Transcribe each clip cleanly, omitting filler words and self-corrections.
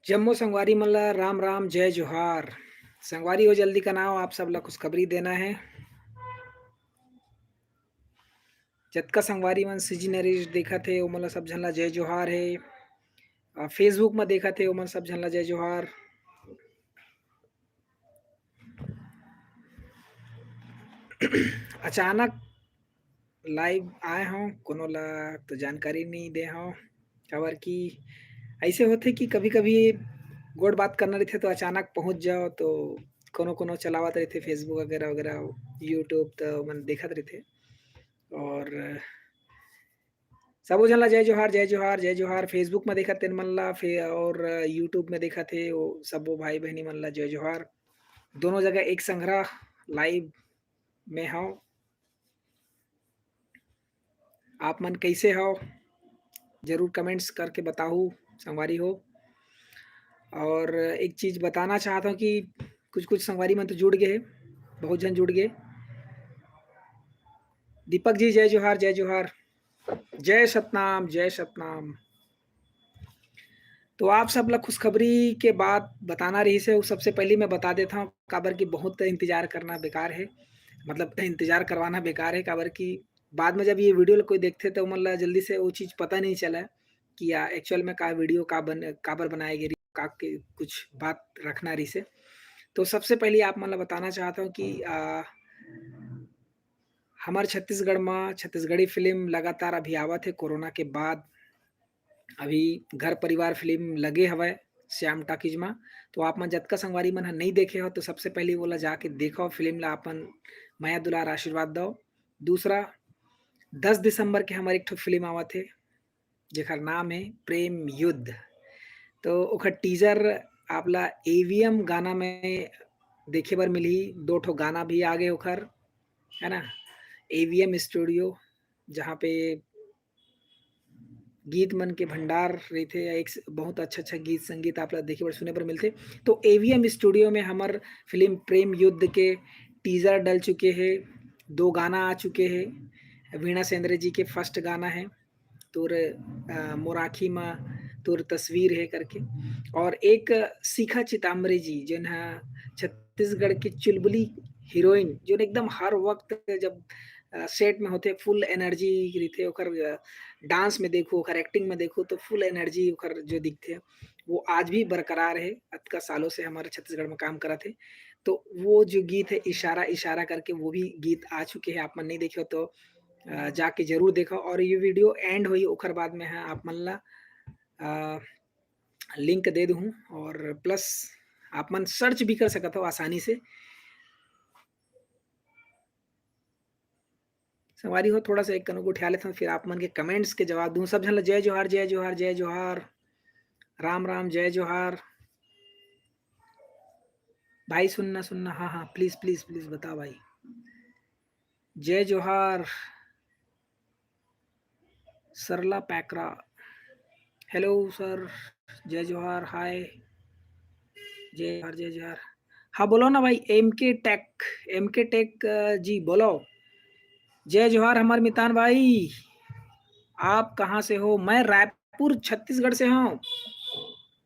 जम्मो संगवारी मन ल राम राम जय जोहार। संगवारी हो जल्दी का नाव आप सब ला खुशखबरी देना है। जतका संगवारी मन सीजनरीज देखत हे ओमन ला सब झन ला जय जोहार है। फेसबुक में देखत हे ओमन सब झन ला जय जोहार। अचानक लाइव आए हों कोनो ला तो जानकारी नहीं दे हों काबर की ऐसे होथे कि कभी-कभी गोड़ बात करना रहिथे तो अचानक पहुँच जाओ तो कोनो-कोनो चलावत रहिथे फेसबुक वगैरह यूट्यूब तो ओमन देखत रहिथे और सबो झन ला जय जोहार, जय जोहार, जय जोहार। फेसबुक में देखत तेन मन ला और यूट्यूब में देखत हे वो सब्बो भाई-बहिनी मन ला जय जोहार। दोनों जगह एक संघरा लाइव में हवं। आप मन कैसे हव? ज़रूर कमेंट्स करके बताहू संगवारी हो। और एक चीज़ बताना चाहता हूँ कि कुछ-कुछ संगवारी मन तो जुड़ गे हे, बहुत झन जुड़ गे। दीपक जी जय जोहार, जय जोहार। जय सतनाम, जय सतनाम। तो आप सब ला खुशखबरी के बाद बताना रही से सबसे पहले मैं बता देता हूँ काबर की बहुत इंतजार करना बेकार है। मतलब इंतजार करवाना बेकार है काबर की बाद में जब ये वीडियो ला कोई देखथे तो ओमन ला जल्दी से वो चीज़ पता नहीं चला कि एक्चुअल में का वीडियो काबर बनाए गे रही का के कुछ बात रखना रही से। तो सबसे पहले आप मन ला बताना चाहता हूँ कि हमार छत्तीसगढ़ में छत्तीसगढ़ी फ़िल्म लगातार अभी आवत है कोरोना के बाद। अभी घर परिवार फ़िल्म लगे हवय श्याम टॉकीज में। तो आप मन जतका संगवारी मन ह नहीं देखे हो तो सबसे पहले ओला जाके देखो फ़िल्म ला अपन माया दुलार आशीर्वाद दो। दूसरा 10 दिसंबर के हमर एक ठो फ़िल्म आवत हे जेकर नाम है प्रेम युद्ध। तो ओकर टीज़र आप ला एवीएम गाना में देखे बर मिलही। 2 ठो गाना भी आगे ओकर, है ना? एवीएम स्टूडियो जहाँ पे गीत मन के भंडार रहिथे एक बहुत अच्छा-अच्छा गीत संगीत आप ला देखे बर सुने बर मिलथे। तो एवीएम स्टूडियो में हमर फ़िल्म प्रेम युद्ध के टीज़र डल चुके हे, 2 गाना आ चुके हे। वीणा सेंद्रे जी के फर्स्ट गाना है तोर मोर आँखी में तोर तस्वीर है करके और एक शिखा चितम्बरी जी जोन ह छत्तीसगढ़ की चुलबुली हीरोइन जोन एकदम हर वक़्त जब सेट में होथे फुल एनर्जी रहिथे ओकर डांस में देखो ओकर एक्टिंग में देखो तो फुल एनर्जी ओकर जो दिखथे वो आज भी बरकरार है। अतका सालों से हमारे छत्तीसगढ़ में काम करत हे। तो वो जो गीत है इशारा इशारा करके वो भी गीत आ चुके हैं। आप मन नहीं देखे हो तो जाके ज़रूर देखो और ये वीडियो एंड होई ओकर बाद में है आप मन ला लिंक दे दूँ और प्लस आप मन सर्च भी कर सकत हो आसानी से। संगवारी हो थोड़ा-सा एक कन को उठा लेथन फिर आप मन के कमेंट्स के जवाब दूँ। सब झन ला जय जोहार, जय जोहार, जय जोहार। राम राम, जय जोहार। भाई सुनना सुनना हाँ, हाँ, प्लीज़, प्लीज़, प्लीज़ बताओ भाई। जय जोहार। सरला पैकरा। हेलो सर, जय जोहार, हाय। जय जोहार, जय जोहार। हाँ, बोलो ना भाई एमके टेक जी बोलो। जय जोहार हमार मितान भाई। आप कहाँ से हो? मैं रायपुर छत्तीसगढ़ से हूँ।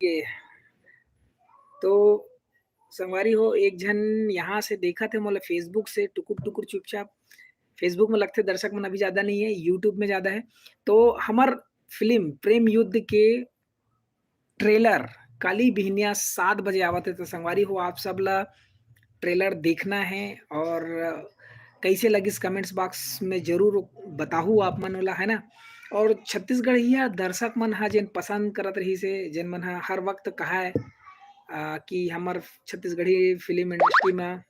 ये तो संगवारी हो एक झन यहाँ से देखत हे मोला फेसबुक से टुकुर-टुकुर चुपचाप। फेसबुक में लगथे दर्शक मन अभी ज़्यादा नहीं है, यूट्यूब में ज़्यादा है। तो हमर फ़िल्म प्रेम युद्ध के ट्रेलर काली बिहनिया 7 बजे आवत है तो संगवारी हो आप सब ला ट्रेलर देखना है और कैसे लगिस कमेंट्स बॉक्स में ज़रूर बताहू आप मन ओला, है ना? और छत्तीसगढ़िया दर्शक मन ह जेन पसंद करत रहिस हे, जेन मन ह हर वक़्त कहाय कि हमर छत्तीसगढ़ी फ़िल्म इंडस्ट्री में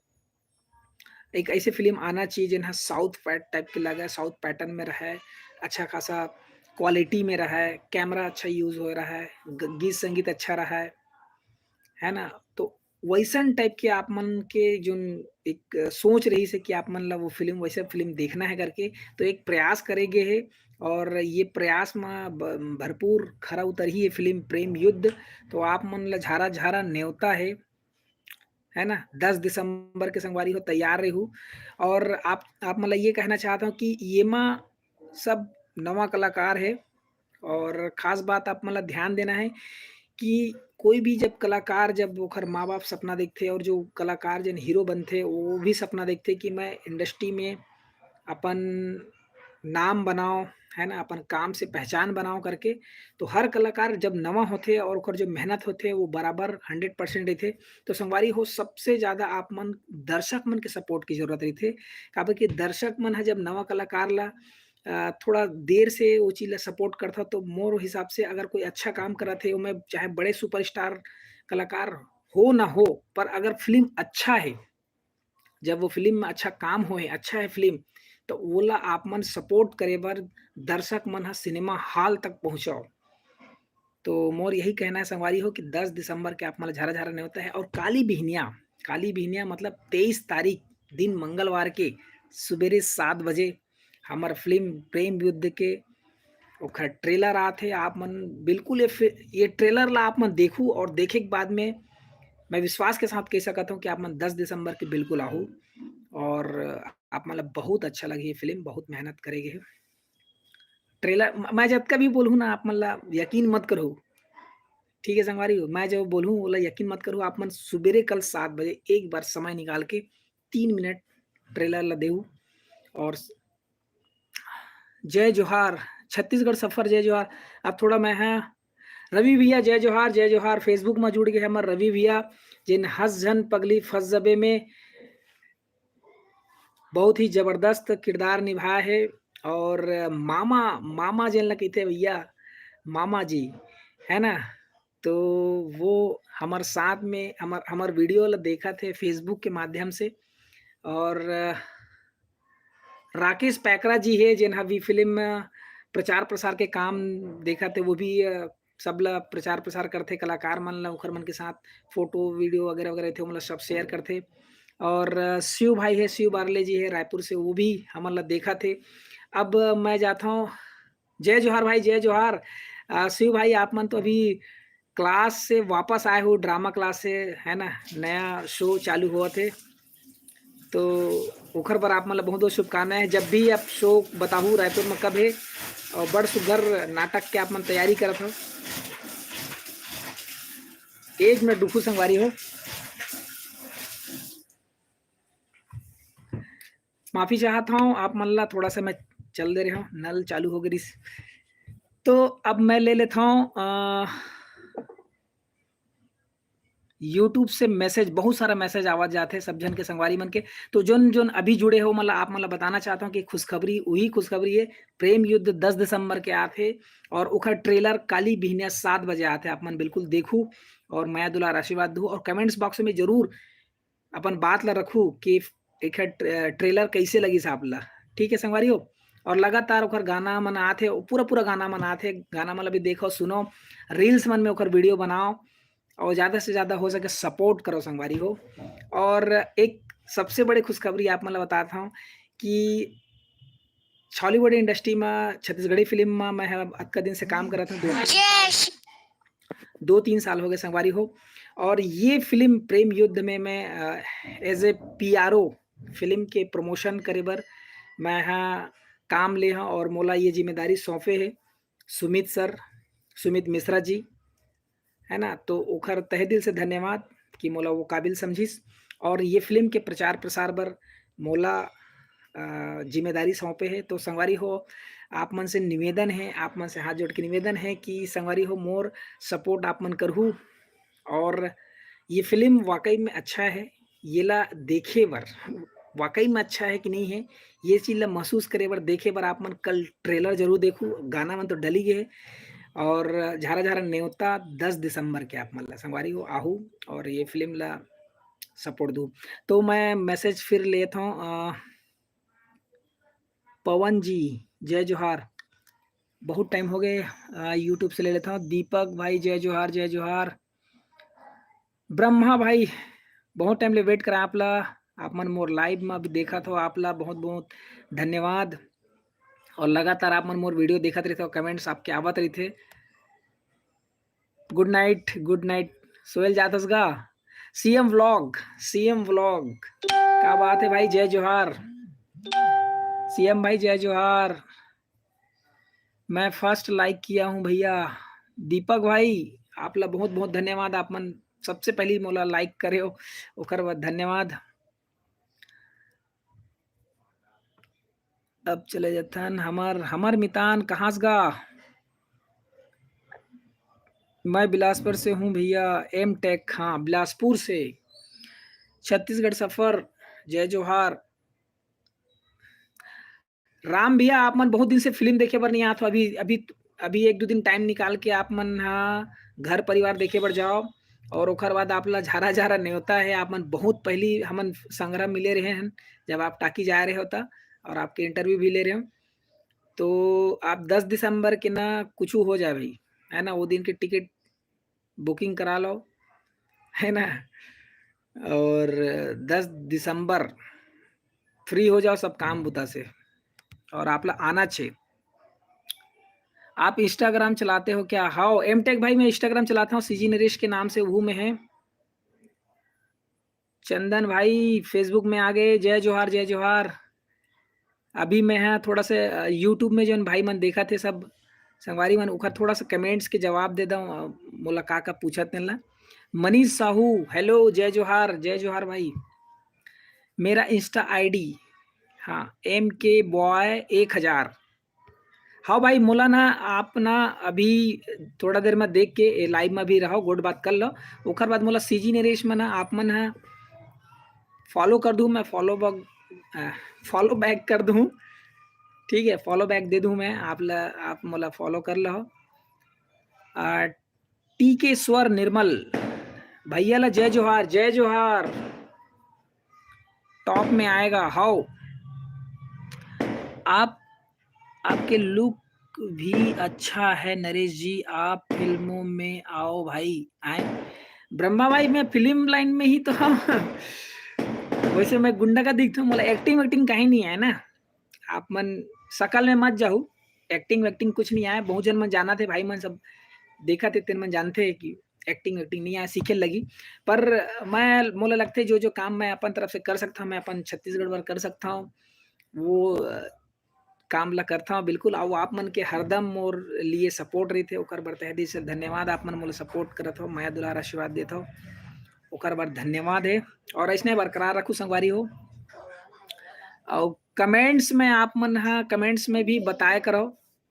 एक ऐसे फ़िल्म आना चाहिए जेन ह साउथ पैट टाइप के लगे, साउथ पैटर्न में रहे, अच्छा खासा क्वालिटी में रहे, कैमरा अच्छा यूज़ हो रहा है, ग गीत संगीत अच्छा रहा है ना? तो वैसन टाइप के आप मन के जोन एक सोच रहिस है कि आप मन ला वो फ़िल्म वैसे फ़िल्म देखना है करके, तो एक प्रयास करे गे हे और ये प्रयास में भरपूर खरा उतरही ये फ़िल्म प्रेम युद्ध। तो आप मन ला झारा-झारा न्योता है ना? 10 दिसंबर के संगवारी हो तैयार रेहू और आप मतलब ये कहना चाहता हूँ कि येमा सब नवा कलाकार है और ख़ास बात आप मतलब ध्यान देना है कि कोई भी जब कलाकार जब ओखर माँ-बाप सपना देखथे और जो कलाकार जन हीरो बनथे वो भी सपना देखथे कि मैं इंडस्ट्री में अपन नाम बनाओ, है ना? अपन काम से पहचान बनाओ करके, तो हर कलाकार जब नवा होथे और ओकर जो मेहनत होथे वो बराबर 100% रहिथे। तो संगवारी हो सबसे ज़्यादा आप मन दर्शक मन के सपोर्ट की ज़रूरत रहिथे। काबर कि दर्शक मन ह जब नवा कलाकार ला थोड़ा देर से वो चीज़ ला सपोर्ट करथा तो मोर हिसाब से अगर कोई अच्छा काम करत हे ओमे चाहे बड़े सुपरस्टार कलाकार हो ना हो, पर अगर फ़िल्म अच्छा है, जब वो फ़िल्म में अच्छा काम होए, अच्छा है फ़िल्म, तो ओला आप मन सपोर्ट करे बर दर्शक मन ह सिनेमा हॉल तक पहुँचाओ। तो मोर यही कहना है संगवारी हो कि 10 दिसंबर के आप मन ला झारा-झारा न्योता है और काली बिहनिया मतलब 23 तारीख दिन मंगलवार के सुबेरे 7 बजे हमर फ़िल्म प्रेम युद्ध के ओखर ट्रेलर आत हे। आप मन बिल्कुल ये ट्रेलर ला आप मन देखू और देखे के बाद में मैं विश्वास के साथ कह सकता हूँ कि आप मन 10 दिसंबर के बिल्कुल आहू और आप मन ला बहुत अच्छा लगी ये फ़िल्म, बहुत मेहनत करे गे हे। ट्रेलर मैं जतका भी बोलहूँ ना आप मन ला यकीन मत करहु, ठीक है संगवारी हो? मैं जो बोलहूँ ओला यकीन मत करो, आप मन सुबेरे कल 7 बजे एक बार समय निकाल के 3 मिनट ट्रेलर ला देहू और जय जोहार, छत्तीसगढ़ सफर जय जोहार। अब थोड़ा मैं हाँ, रवि भैया जय जोहार फेसबुक में जुड़ गए हमर रवि भैया जिन हँस झन पगली फँस जबे में बहुत ही ज़बरदस्त किरदार निभाया है और मामा मामा जेन ला कहिथे भैया, मामा जी, है ना? तो वो हमारे साथ में हमार वीडियो ला देखत हे फेसबुक के माध्यम से और राकेश पैकरा जी हे जेन ह अभी फ़िल्म प्रचार-प्रसार के काम देखत हे वो भी सबला प्रचार-प्रसार करथे कलाकार मन ला ओखर मन के साथ फ़ोटो, वीडियो वगैरह-वगैरह थे ओमन सब शेयर करथे और शिव भाई है, शिव बारले जी है रायपुर से वो भी हमन ला देखत हे। अब मैं जाता हूँ जय जोहार भाई, जय जोहार। शिव भाई आप मन तो अभी क्लास से वापस आए हो ड्रामा क्लास से, है ना? नया शो चालू होवत हे। तो ओखर बर आप मन ला बहुत-बहुत शुभकामनाएँ। जब भी आप शो बताहूँ रायपुर में कब हे और बड़ सुग्घर नाटक के आप मन तैयारी करत हव। एक मिनट रुकू संगवारी हो। माफ़ी चाहता हूँ आप मन ला थोड़ा-सा मैं चल दे रहा हूँ, नल चालू हो गइस। तो अब मैं ले लेता हूँ यूट्यूब से मैसेज बहुत सारा मैसेज आवत जाथे सब झन के संगवारी मन के। तो जोन-जोन अभी जुड़े हो मतलब आप मन ला बताना चाहता हूँ कि खुशखबरी वही खुशखबरी है, प्रेम युद्ध 10 दिसंबर के आत हे और ओखर ट्रेलर काली बिहनिया 7 बजे आत हे। आप मन बिल्कुल देखू और माया दुलार आशीर्वाद दहू और कमेंट्स बॉक्स में ज़रूर अपन बात ला रखू कि एखर ट्रेलर कैसे लगिस आप ला। ठीक है संगवारी हो? और लगातार ओखर गाना मन आत हे, पूरा-पूरा गाना मन आत हे। गाना मन ला भी देखो, सुनो, रील्स मन में ओखर वीडियो बनाओ और ज़्यादा से ज़्यादा हो सके सपोर्ट करो संगवारी हो। और एक सबसे बड़ी खुशखबरी आप मन ला बताता हूँ कि हॉलीवुड इंडस्ट्री में छत्तीसगढ़ी फ़िल्म में मैं ह अतका दिन से काम करत हूँ, 2-3 साल हो गए संगवारी हो और ये फ़िल्म प्रेम युद्ध में मैं एज़ ए पीआरओ फ़िल्म के प्रमोशन करे बर मैं यहाँ काम ले हूँ और मोला ये ज़िम्मेदारी सौंपे हे सुमित सर, सुमित मिश्रा जी, है ना? तो ओखर तहे दिल से धन्यवाद कि मोला वो काबिल समझिस और ये फ़िल्म के प्रचार-प्रसार बर मोला ज़िम्मेदारी सौंपे हे। तो संगवारी हो आप मन से निवेदन है, आप मन से हाथ जोड़ के निवेदन है कि संगवारी हो मोर सपोर्ट आप मन करहू और ये फ़िल्म वाक़ई में अच्छा है, येला देखे बर वाक़ई में अच्छा है कि नहीं है, ये चीज़ ला महसूस करे बर, देखे बर आप मन कल ट्रेलर ज़रूर देखू, गाना मन तो डल ही गे हे और झारा-झारा न्योता 10 दिसंबर के आप मन ला संगवारी हो आहू और ये फ़िल्म ला सपोर्ट दू। तो मैं मैसेज फिर लेत हूँ पवन जी, जय जोहार। बहुत टाइम हो गए यूट्यूब से ले लेता हूँ। दीपक भाई जय जोहार, जय जोहार। ब्रह्मा भाई बहुत टाइम ले वेट करा आप ला, आप मन मोर लाइव में अभी देखत हो आप ला बहुत-बहुत धन्यवाद और लगातार आप मन मोर वीडियो देखत रहिथे और कमेंट्स आपके आवत रहिथे। गुड नाइट सोयल जात हस गा? सीएम व्लॉग क्या बात है भाई, जय जोहार। सीएम भाई जय जोहार। मैं फर्स्ट लाइक किया हूँ भैया। दीपक भाई आपला बहुत बहुत धन्यवाद। आप मन सबसे पहली मोला लाइक करे हो, ओकर बाद धन्यवाद। अब चले जाथन हमर मितान कहाँ से गा? मैं बिलासपुर से हूँ भैया। एम टेक, हाँ बिलासपुर से। छत्तीसगढ़ सफर, जय जोहार। राम भैया आप मन बहुत दिन से फिल्म देखे बर नहीं आत हो। अभी अभी अभी एक दो दिन टाइम निकाल के आप मन हाँ घर परिवार देखे बर जाओ। और ओकर बाद आप ला झारा झारा न्योता है। आप मन बहुत पहली हमन संग्रह मिले रहे हैं जब आप टाकी जा रहे होता, और आपके इंटरव्यू भी ले रहे हो। तो आप 10 दिसंबर के ना कुछ हो जाए भाई, है ना, वो दिन की टिकट बुकिंग करा लो, है ना। और 10 दिसंबर फ्री हो जाओ सब काम बुता से, और आप ला आना चाहिए। आप इंस्टाग्राम चलाते हो क्या? हाँ एम टेक भाई, मैं इंस्टाग्राम चलाता हूँ, सीजी नरेश के नाम से वो में है। चंदन भाई फेसबुक में आ गए, जय जोहार जय जोहार। अभी मैं है थोड़ा सा यूट्यूब में जो भाई मन देखा थे सब संगवारी मन, ओखर थोड़ा सा कमेंट्स के जवाब दे दो। मोला का पूछत ला। मनीष साहू हेलो, जय जोहार भाई। मेरा इंस्टा आईडी हाँ MK Boy 1000। हाँ भाई मोला ना आप ना अभी थोड़ा देर में देख के लाइव में भी रहो, गुड बात कर लो। ओकर बाद मोला सीजी नरेश में ना आप मन है फॉलो कर दूं, मैं फॉलो बैक कर दूं, ठीक है, फॉलो बैक दे दूं मैं आप मोला फॉलो कर लो। टी के स्वर निर्मल भैया ला जय जोहार जय जोहार। टॉप में आएगा हाउ। आप आपके लुक भी अच्छा है नरेश जी, आप फिल्मों में आओ भाई। आए ब्रह्मा भाई, मैं फिल्म लाइन में ही तो हाँ। वैसे मैं गुंडा का दिखता हूँ, मतलब एक्टिंग वेक्टिंग कहीं नहीं है ना। आप मन शकल में मत जाओ, एक्टिंग वेक्टिंग कुछ नहीं आया। बहुत जन मन जाना थे भाई मन सब देखा थे, तेन मन जानते हैं कि एक्टिंग वेक्टिंग नहीं आया, सीखे लगी। पर मैं मोला लगते जो जो काम मैं अपन तरफ से कर सकता हूँ, मैं अपन छत्तीसगढ़ पर कर सकता हूँ, वो काम ला करता हूँ बिल्कुल। आओ आप मन के हरदम मोर लिए सपोर्ट रही थे, ओकर बर तहे दिल से धन्यवाद। आप मन मोला सपोर्ट करत हो, मैं दुलार आशीर्वाद देता हूँ, ओकर बर धन्यवाद है। और ऐसने बरकरार रखू संगवारी हो। और कमेंट्स में आप मन हाँ कमेंट्स में भी बताया करो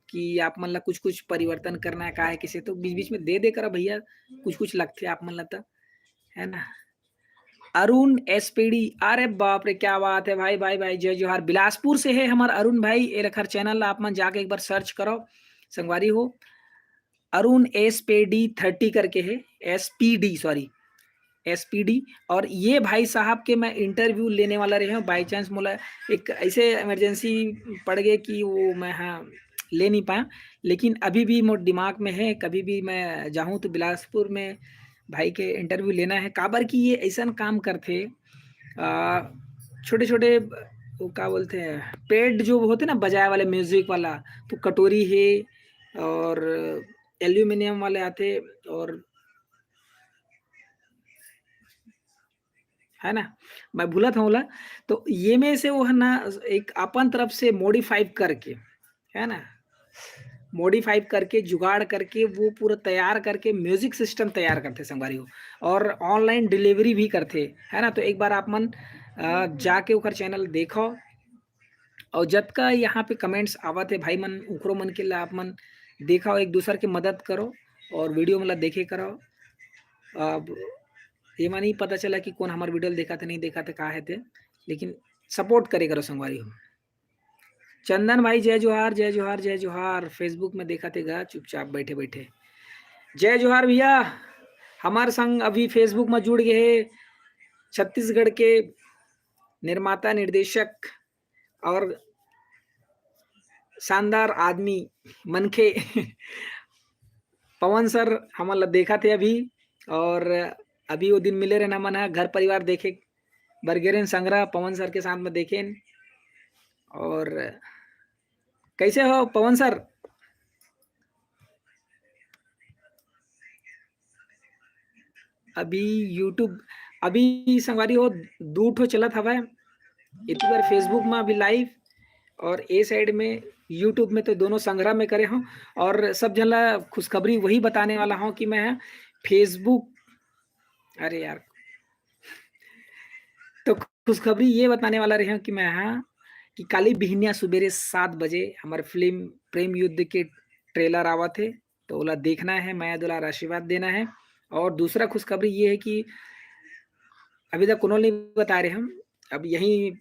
कि आप मन ला कुछ कुछ परिवर्तन करना है का है किसे, तो बीच बीच में दे करो भैया, कुछ कुछ लगते आप मन लगता है ना। अरुण SPD, अरे बाप रे क्या बात है भाई भाई भाई, जय जोहार। बिलासपुर से है हमारा अरुण भाई। ए रखर चैनल आप मन जाके एक बार सर्च करो संगवारी हो। अरुण SPD 30 करके है, SPD सॉरी SPD। और ये भाई साहब के मैं इंटरव्यू लेने वाला रहे हूँ, बाई चांस मोला एक ऐसे इमरजेंसी पड़ गए कि वो मैं हाँ ले नहीं पाया। लेकिन अभी भी मोर दिमाग में है, कभी भी मैं जाऊँ तो बिलासपुर में भाई के इंटरव्यू लेना है। काबर की ये ऐसा काम करते छोटे छोटे, वो क्या बोलते हैं, पेड जो होते ना बजाए वाले म्यूजिक वाला, तो कटोरी है और एल्यूमिनियम वाले आते, और है ना, मैं भूला था बोला। तो ये में से वो है ना एक अपन तरफ से मॉडिफाइव करके, है ना, मॉडिफाइव करके जुगाड़ करके वो पूरा तैयार करके म्यूजिक सिस्टम तैयार करते संगवारी हो, और ऑनलाइन डिलीवरी भी करते, है ना। तो एक बार आप मन जाके ओकर चैनल देखो, और जब का यहाँ पे कमेंट्स आवत है भाई मन, उकरो मन के लिए आप मन देखा, एक दूसरे की मदद करो और वीडियो मतलब देखे करो। अब ये नहीं पता चला कि कौन हमारे वीडियो देखा थे नहीं देखा थे कहा है थे, लेकिन सपोर्ट करे करो संगवारी हो। चंदन भाई जय जोहार जय जोहार जय जोहार। फेसबुक में देखा थे गा चुपचाप बैठे बैठे, जय जोहार भैया। हमारे संग अभी फेसबुक में जुड़ गए छत्तीसगढ़ के निर्माता निर्देशक और शानदार आदमी मनखे पवन सर, हमारा देखा थे अभी। और अभी वो दिन मिले रहना मन है, घर परिवार देखे बरगेरन संग्रह पवन सर के साथ में देखे। और कैसे हो पवन सर? अभी यूट्यूब अभी संगवारी हो दू ठो चलत हवा, एक बार फेसबुक में अभी लाइव, और ए साइड में यूट्यूब में तो दोनों संग्रह में करे हूँ, और सब जला खुशखबरी वही बताने वाला हूँ कि मैं फेसबुक, अरे यार, तो खुशखबरी ये बताने वाला रही हूँ कि मैं हाँ कि काली बिहनिया सुबेरे 7 बजे हमारे फिल्म प्रेम युद्ध के ट्रेलर आवा थे, तो ओला देखना है, माया दुलार आशीर्वाद देना है। और दूसरा खुशखबरी ये है कि अभी तक उन्होंने नहीं बता रहे हम, अब यही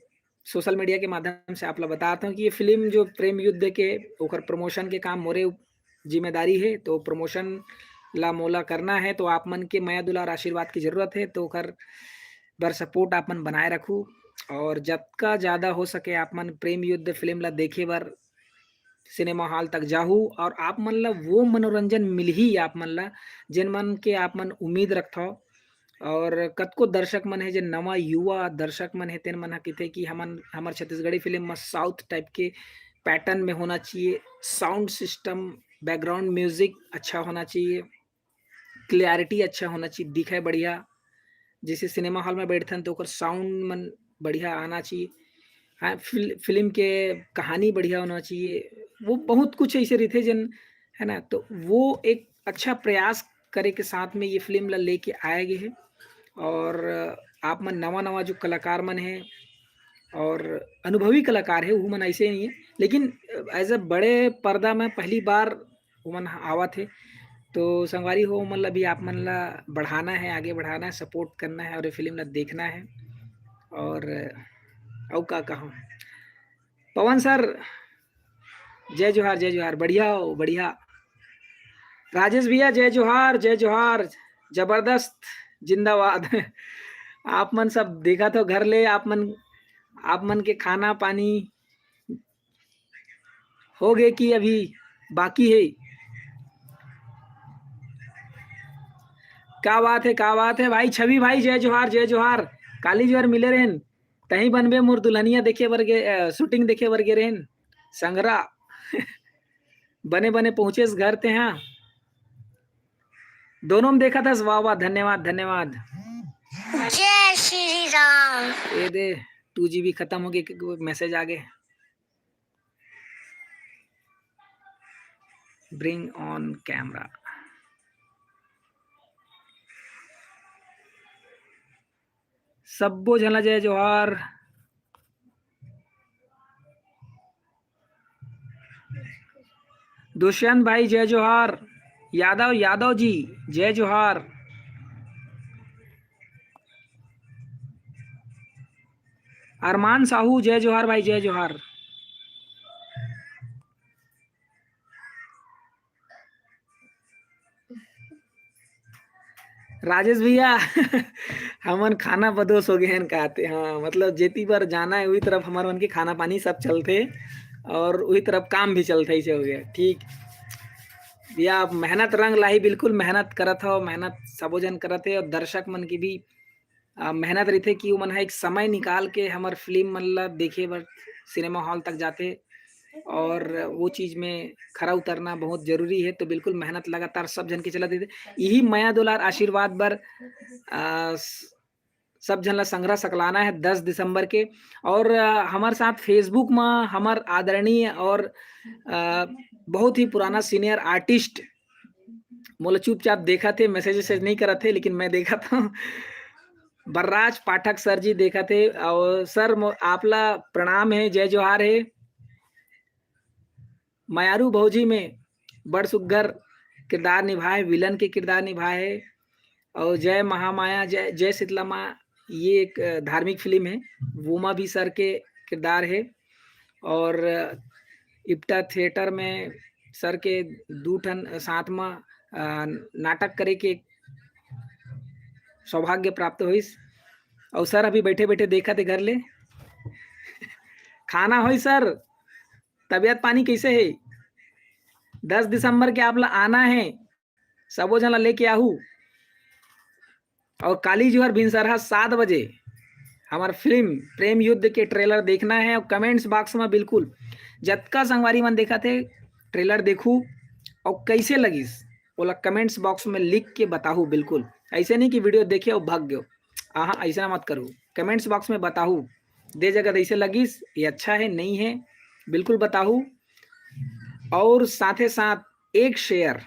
सोशल मीडिया के माध्यम से आप लोग बताता हूँ कि ये फिल्म जो प्रेम युद्ध के ओकर प्रमोशन के काम मोरे जिम्मेदारी है, तो प्रमोशन ला मोला करना है, तो आप मन के माया दुलार आशीर्वाद की जरूरत है, तो ओकर बर सपोर्ट आप मन बनाए रखू, और जतका ज़्यादा हो सके आप मन प्रेम युद्ध फिल्म ला देखे बर सिनेमा हॉल तक जाहू, और आप मन ला वो मनोरंजन मिलही आप मन ला जिन मन के आप मन उम्मीद रखथो। और कतको दर्शक मन है जो नवा युवा दर्शक मन है, तेन मन हा कहते कि हमन हमार छत्तीसगढ़ी फिल्म में साउथ टाइप के पैटर्न में होना चाहिए, साउंड सिस्टम, बैकग्राउंड म्यूजिक अच्छा होना चाहिए, क्लियरिटी अच्छा होना चाहिए, दिखे बढ़िया, जैसे सिनेमा हॉल में बैठथन तो ओकर साउंड मन बढ़िया आना चाहिए। हाँ, फिल्म के कहानी बढ़िया होना चाहिए, वो बहुत कुछ ऐसे रहते जन, है ना, तो वो एक अच्छा प्रयास करे के साथ में ये फिल्म ला लेके आए गए है। और आप मन नवा नवा जो कलाकार मन है और अनुभवी कलाकार है, वो मन ऐसे नहीं है, लेकिन एज अ बड़े पर्दा में पहली बार वो मन आवा थे, तो संगवारी हो मतलब भी आप मन ला बढ़ाना है, आगे बढ़ाना है, सपोर्ट करना है, और ये फिल्म ला देखना है। और औ का कहूँ, पवन सर जय जोहार, जय जोहार, बढ़िया हो बढ़िया। राजेश भैया जय जोहार, जय जोहार, जबरदस्त, जिंदाबाद। आप मन सब देखा तो घर ले, आप मन के खाना पानी हो गए कि अभी बाकी है? क्या बात है भाई छवि भाई, जय जोहार, जय जोहार, काली जोहार, मिले रहन तही बनबे मोर दुल्हनिया देखे बर गे, शूटिंग देखे बर गे रहन संगरा। बने बने पहुंचे घर ते, हाँ दोनों में देखा था, वाह वाह, धन्यवाद धन्यवाद। जय श्री राम। ये दे 2 GB खत्म हो गए, मैसेज आ गए, ब्रिंग ऑन कैमरा। सब्बो झला जय जोहार। दुष्यंत भाई जय जोहार, यादव यादव जी जय जोहार, अरमान साहू जय जोहार भाई, जय जोहार। राजेश भैया हमन खाना बदोश हो गए हैं कहते, हाँ मतलब जेती बार जाना है वही तरफ हमारे मन के खाना पानी सब चलते, और वही तरफ काम भी चलते, ऐसे हो गया ठीक भैया। आप मेहनत रंग लाई, बिल्कुल मेहनत करत हो, मेहनत सबो जन करत है, और दर्शक मन की भी मेहनत रही थे कि वो मन एक समय निकाल के हमार फिल्म मन ला देखे बर सिनेमा हॉल तक जाते, और वो चीज में खरा उतरना बहुत जरूरी है, तो बिल्कुल मेहनत लगातार सब जन के चला देते, यही माया दुलार आशीर्वाद बर सब जन ला संग्रह सकलाना है 10 दिसंबर के। और हमारे साथ फेसबुक में हमार आदरणीय और बहुत ही पुराना सीनियर आर्टिस्ट मोला चुपचाप देखा थे, मैसेज वैसेज नहीं करा थे, लेकिन मैं देखा था, बर्राज पाठक सर जी देखा थे, और सर आपला प्रणाम है, जय जोहार है। मयारू भौजी में बड़ सुग्घर किरदार निभाए, विलन के किरदार निभाए, और जय महामाया, जय जय शीतला माँ, ये एक धार्मिक फिल्म है, वोमा भी सर के किरदार है। और इप्टा थिएटर में सर के 2 ठन साथ में नाटक करे के सौभाग्य प्राप्त हुईस, और सर अभी बैठे बैठे देखा थे घर ले। खाना हो सर, तबियत पानी कैसे है? 10 दिसंबर के आप ला आना है, सबो जन ला लेके आहू, और काली जोहर भिनसरहा 7 बजे हमार फिल्म प्रेम युद्ध के ट्रेलर देखना है, और कमेंट्स बॉक्स में बिल्कुल जतका संगवारी मन देखा थे ट्रेलर देखू, और कैसे लगिस बोला कमेंट्स बॉक्स में लिख के बताहू, बिल्कुल ऐसे नहीं कि वीडियो देखे और भाग गयो, हाँ ऐसा मत करूँ, कमेंट्स बॉक्स में बताहू, दे जगह ऐसे लगिस, ये अच्छा है नहीं है बिल्कुल बताहू, और साथ ही साथ एक शेयर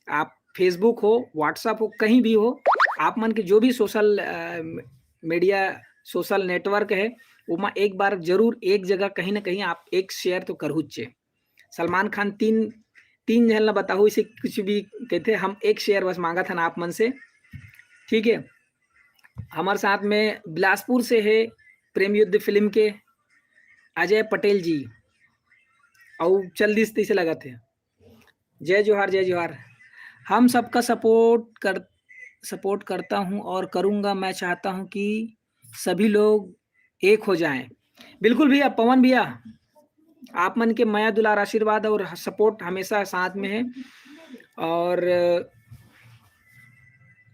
आप फेसबुक हो, व्हाट्सएप हो, कहीं भी हो, आप मन के जो भी सोशल मीडिया सोशल नेटवर्क है वो एक बार जरूर एक जगह कहीं ना कहीं आप एक शेयर तो कर हुच्चे। सलमान खान तीन तीन जन ला बताओ इसे कुछ भी कहते, हम एक शेयर बस मांगा था ना आप मन से। ठीक है, हमारे साथ में बिलासपुर से है प्रेम युद्ध फिल्म के अजय पटेल जी, और चल दिस से लगा थे। जय जोहार, जय जोहार। हम सबका सपोर्ट करता हूं और करूंगा। मैं चाहता हूं कि सभी लोग एक हो जाएं। बिल्कुल भैया, पवन भैया, आप मन के माया दुलार आशीर्वाद और सपोर्ट हमेशा साथ में है, और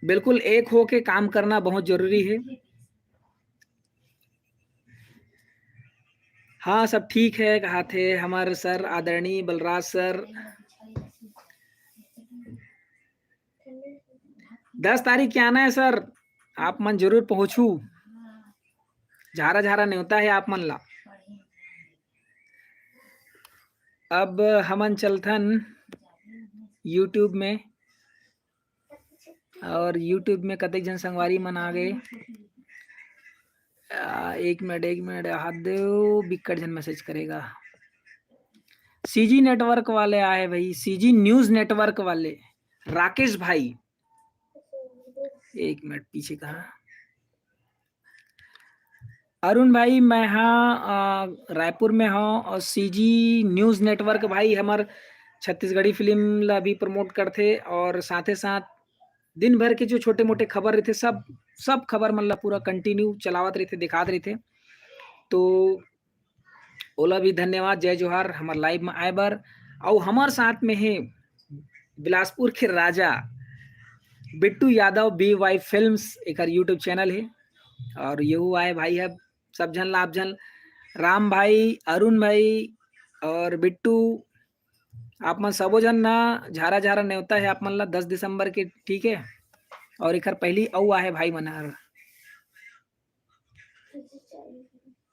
बिल्कुल एक हो के काम करना बहुत जरूरी है। हाँ, सब ठीक है, कहा थे हमारे सर आदरणीय बलराज सर। 10 तारीख क्या आना है सर, आप मन जरूर पहुंचू। झारा झारा न्योता है आप मन ला। अब हमन चलथन यूट्यूब में, और यूट्यूब में कतक जन संगवारी मन आ गए। एक मिनट हाथ दो, बिकट जन मैसेज करेगा। सीजी नेटवर्क वाले आए भाई, सीजी न्यूज नेटवर्क वाले राकेश भाई। एक मिनट पीछे कहा, अरुण भाई मैं हाँ रायपुर में हूँ, और सीजी न्यूज नेटवर्क भाई हमार छत्तीसगढ़ी फिल्म ला भी प्रमोट करते, और साथ ही साथ दिन भर के जो छोटे मोटे खबर रहते सब खबर मतलब पूरा कंटिन्यू चलावत रहते, दिखात रहते। तो ओला भी धन्यवाद, जय जोहार हमार लाइव में आए बार। और हमार साथ में है बिलासपुर के राजा Bittu Yadav B Y films, एक यूट्यूब चैनल है, और यू आए भाई है सब जन लाभ जन, राम भाई, अरुण भाई और बिट्टू, आप मन सबो जन ना झारा झारा न्योता है आप मन ला 10 दिसंबर के। ठीक है, और एक पहली औ आहे भाई मनहर,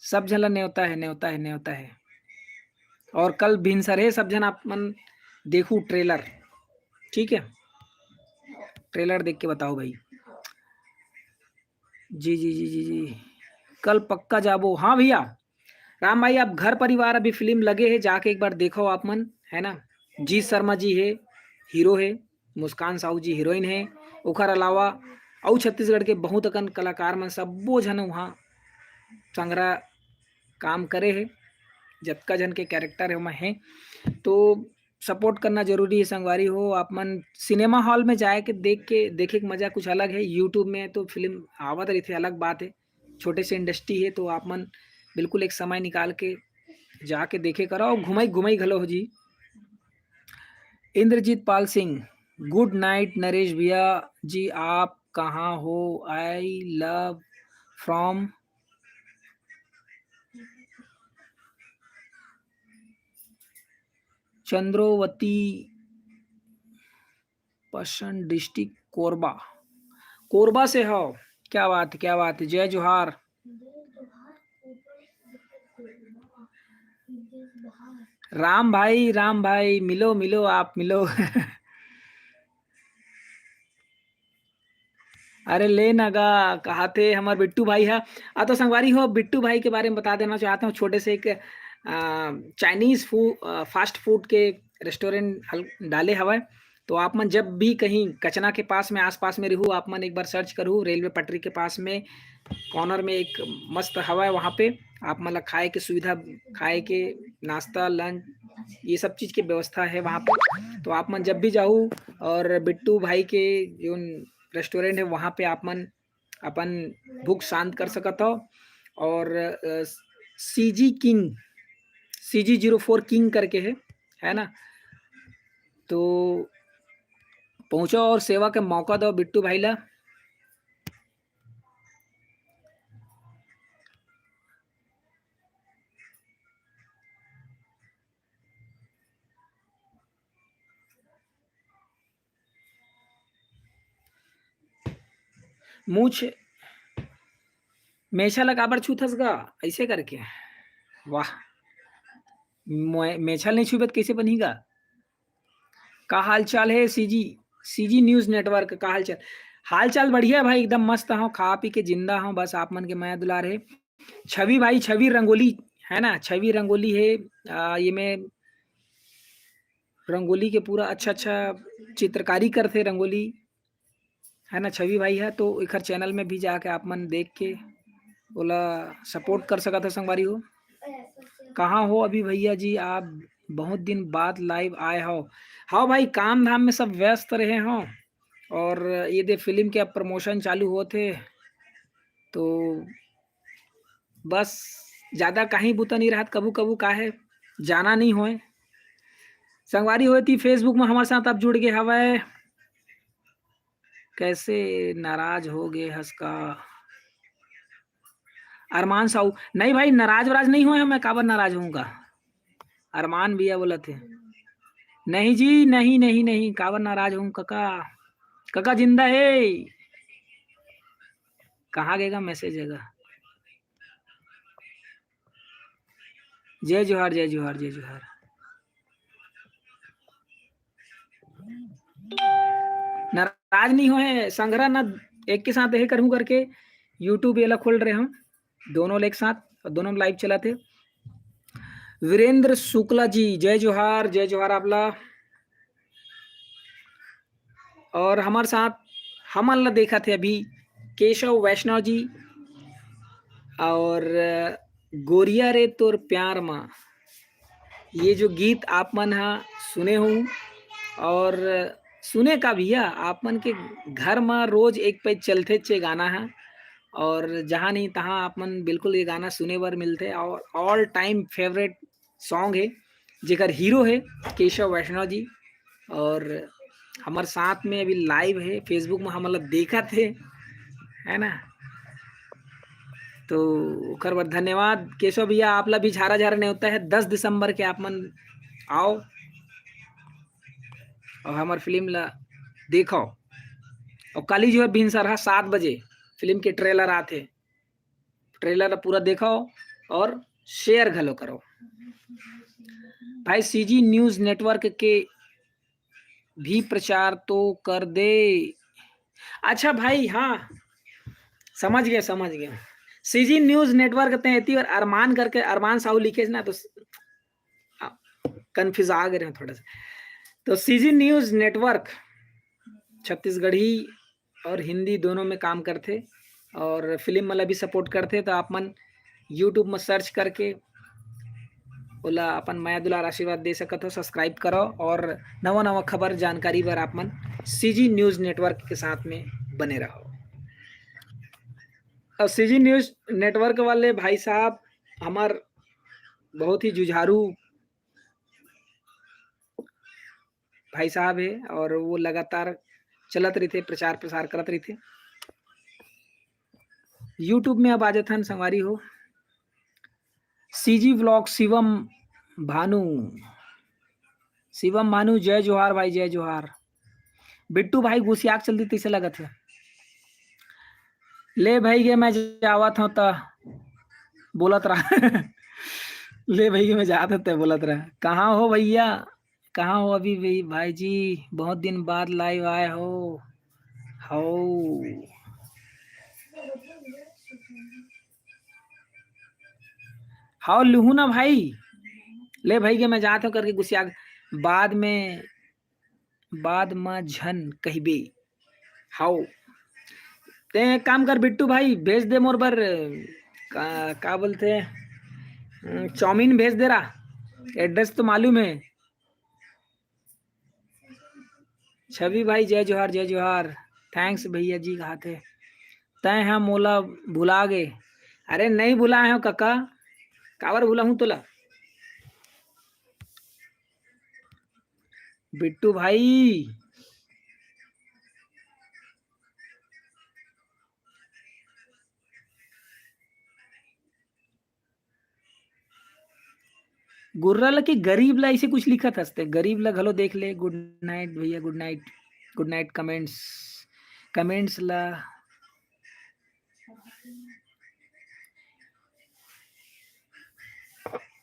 सब जन ला न्योता है। और कल भिनसर है, सब जन आप मन देखू ट्रेलर। ठीक है, ट्रेलर देख के बताओ भाई। जी जी जी जी जी, कल पक्का जाबो। हाँ भैया राम भाई, आप घर परिवार अभी फिल्म लगे है, जाके एक बार देखो आप मन, है ना। जीत शर्मा जी है हीरो है, मुस्कान साहू जी हीरोइन है, ओकर अलावा और छत्तीसगढ़ के बहुत अकन कलाकार मन सबो जन वहाँ संग्रह काम करे है, जतका जन के कैरेक्टर है वहाँ है। तो सपोर्ट करना जरूरी है संगवारी हो। आप मन सिनेमा हॉल में जाए के देखे के मजा कुछ अलग है, यूट्यूब में तो फिल्म आवत रही थे, अलग बात है, छोटे से इंडस्ट्री है, तो आप मन बिल्कुल एक समय निकाल के जाके देखे करो, और घुमाई घुमाई घलो हो जी। इंद्रजीत पाल सिंह, गुड नाइट नरेश भैया जी, आप कहाँ हो? आई लव फ्रॉम चंद्रोवती पश्चिम डिस्ट्रिक्ट कोरबा, कोरबा से हो। क्या बात है, क्या बात है, जय जोहार। राम भाई मिलो मिलो, आप मिलो। अरे ले नगा, कहा थे हमारे बिट्टू भाई है। तो संगवारी हो, बिट्टू भाई के बारे में बता देना चाहता हूँ, छोटे से एक चाइनीज फास्ट फूड के रेस्टोरेंट डाले हवा। तो आप मन जब भी कहीं कचना के पास में आसपास में रहू, आप मन एक बार सर्च करूँ, रेलवे पटरी के पास में कॉर्नर में एक मस्त हवा है, वहाँ पे आप मतलब खाए के सुविधा, खाए के नाश्ता लंच ये सब चीज़ की व्यवस्था है वहाँ पे। तो आप मन जब भी जाऊँ, और बिट्टू भाई के जो रेस्टोरेंट है वहाँ पे आप मन अपन भूख शांत कर सकत हो। और सीजी किंग, CG04 किंग करके है ना। तो पहुंचो और सेवा का मौका दो बिट्टू भाई ला। मूछ मेषा लगा बर छूथस गा, ऐसे करके, वाह। मेछल नहीं छुबे तो कैसे बनेगा। का हाल चाल है सीजी न्यूज नेटवर्क का हाल चाल बढ़िया भाई, एकदम मस्त हूँ, खा पी के जिंदा हूँ, बस आप मन के माया दुलार है। छवि भाई, छवि रंगोली है ना, छवि रंगोली है। ये मैं रंगोली के पूरा अच्छा चित्रकारी करते रंगोली है ना, छवि भाई है। तो एक चैनल में भी जाके आप मन देख के बोला सपोर्ट कर सका था संगवारी हो। कहाँ हो अभी भैया जी आप, बहुत दिन बाद लाइव आए हो। हाँ भाई, काम धाम में सब व्यस्त रहे हो, और ये दे फिल्म के अब प्रमोशन चालू हुए थे, तो बस ज़्यादा कहीं बुता नहीं रहा, कबू कबू का है जाना नहीं होए। संगवारी हुई थी फेसबुक में हमारे साथ अब जुड़ गए हवाए, कैसे नाराज हो गए हंसका। अरमान साहू नहीं भाई, नाराज वराज नहीं हुए, मैं काबर नाराज होऊंगा। अरमान भैया बोला थे नहीं जी, नहीं नहीं नहीं, काबर नाराज हूँ काका, काका जिंदा है। कहाँ गएगा मैसेज है। जय जोहार जय जोहार जय जोहार। नाराज नहीं हुए संग्रह ना, एक के साथ यही करूँ करके यूट्यूब ये खोल रहे हम दोनों एक साथ, और दोनों लाइव चलाते। वीरेंद्र शुक्ला जी जय जोहार आपला। और हमारे साथ हम अल्लाह देखा थे अभी केशव वैष्णव जी, और गोरिया रे तोर प्यार माँ, ये जो गीत आप मन सुने हो, और सुने का भैया आप मन के घर में रोज एक पे चलते चे गाना है, और जहाँ नहीं तहाँ आप मन बिल्कुल ये गाना सुने बर मिलते, और ऑल टाइम फेवरेट सॉन्ग है, जेकर हीरो है केशव वैष्णव जी, और हमारे साथ में अभी लाइव है फेसबुक में, हम मतलब देखा थे है ना। तो ओकर बर धन्यवाद केशव भैया, आप ला भी झारा झारा नहीं होता है 10 दिसंबर के आप मन आओ और हमार फिल्म ला देखो, और कल ही जो है भिनसरहा 7 बजे फिल्म के ट्रेलर आते, ट्रेलर ला पूरा देखो और शेयर घलो करो भाई। सीजी न्यूज नेटवर्क के भी प्रचार तो कर दे। अच्छा भाई, हाँ समझ गया। सीजी न्यूज नेटवर्क तेती और अरमान करके अरमान साहू लिखे ना, तो कंफ्यूज आ गए थोड़ा सा। तो सीजी न्यूज नेटवर्क छत्तीसगढ़ी और हिंदी दोनों में काम करते, और फिल्म वाला भी सपोर्ट करते, तो आप मन यूट्यूब में सर्च करके बोला अपन माया दुलार आशीर्वाद दे सकते हो, सब्सक्राइब करो, और नवा नवा खबर जानकारी बर आप मन सीजी न्यूज नेटवर्क के साथ में बने रहो। और सीजी न्यूज नेटवर्क वाले भाई साहब हमार बहुत ही जुझारू भाई साहब है, और वो लगातार चलत रही थे, प्रचार प्रसार करत रही थे। यूट्यूब में अब आ जाथन संगवारी हो। सीजी व्लॉग शिवम भानु जय जोहार भाई, जय जोहार। बिट्टू भाई गुसियाक चलती तैसे लगत है। ले भाई गे मैं जावत हूँ तो बोलत रहा ले भाई गे मैं जात हूँ बोलत रहा। कहाँ हो भैया, कहाँ हो अभी भाई जी, बहुत दिन बाद लाइव आए हो। हाउ लूहू ना भाई, ले भाई के मैं जात हूँ करके गुस्सा बाद में झन कहबे। हाउ ते एक काम कर बिट्टू भाई, भेज दे मोर बर का बोलते हैं चाउमीन भेज दे रहा, एड्रेस तो मालूम है। छवि भाई जय जोहार जय जोहार, थैंक्स भैया जी कहा थे तय है मोला भुला गए। अरे नहीं भुलाए हो काका, काबर भुला हूँ तोला बिट्टू भाई। गुर्रा की गरीब ला ऐसे कुछ लिखा था, गरीब ला घलो देख ले। गुड नाइट भैया, गुड नाइट कमेंट्स ला।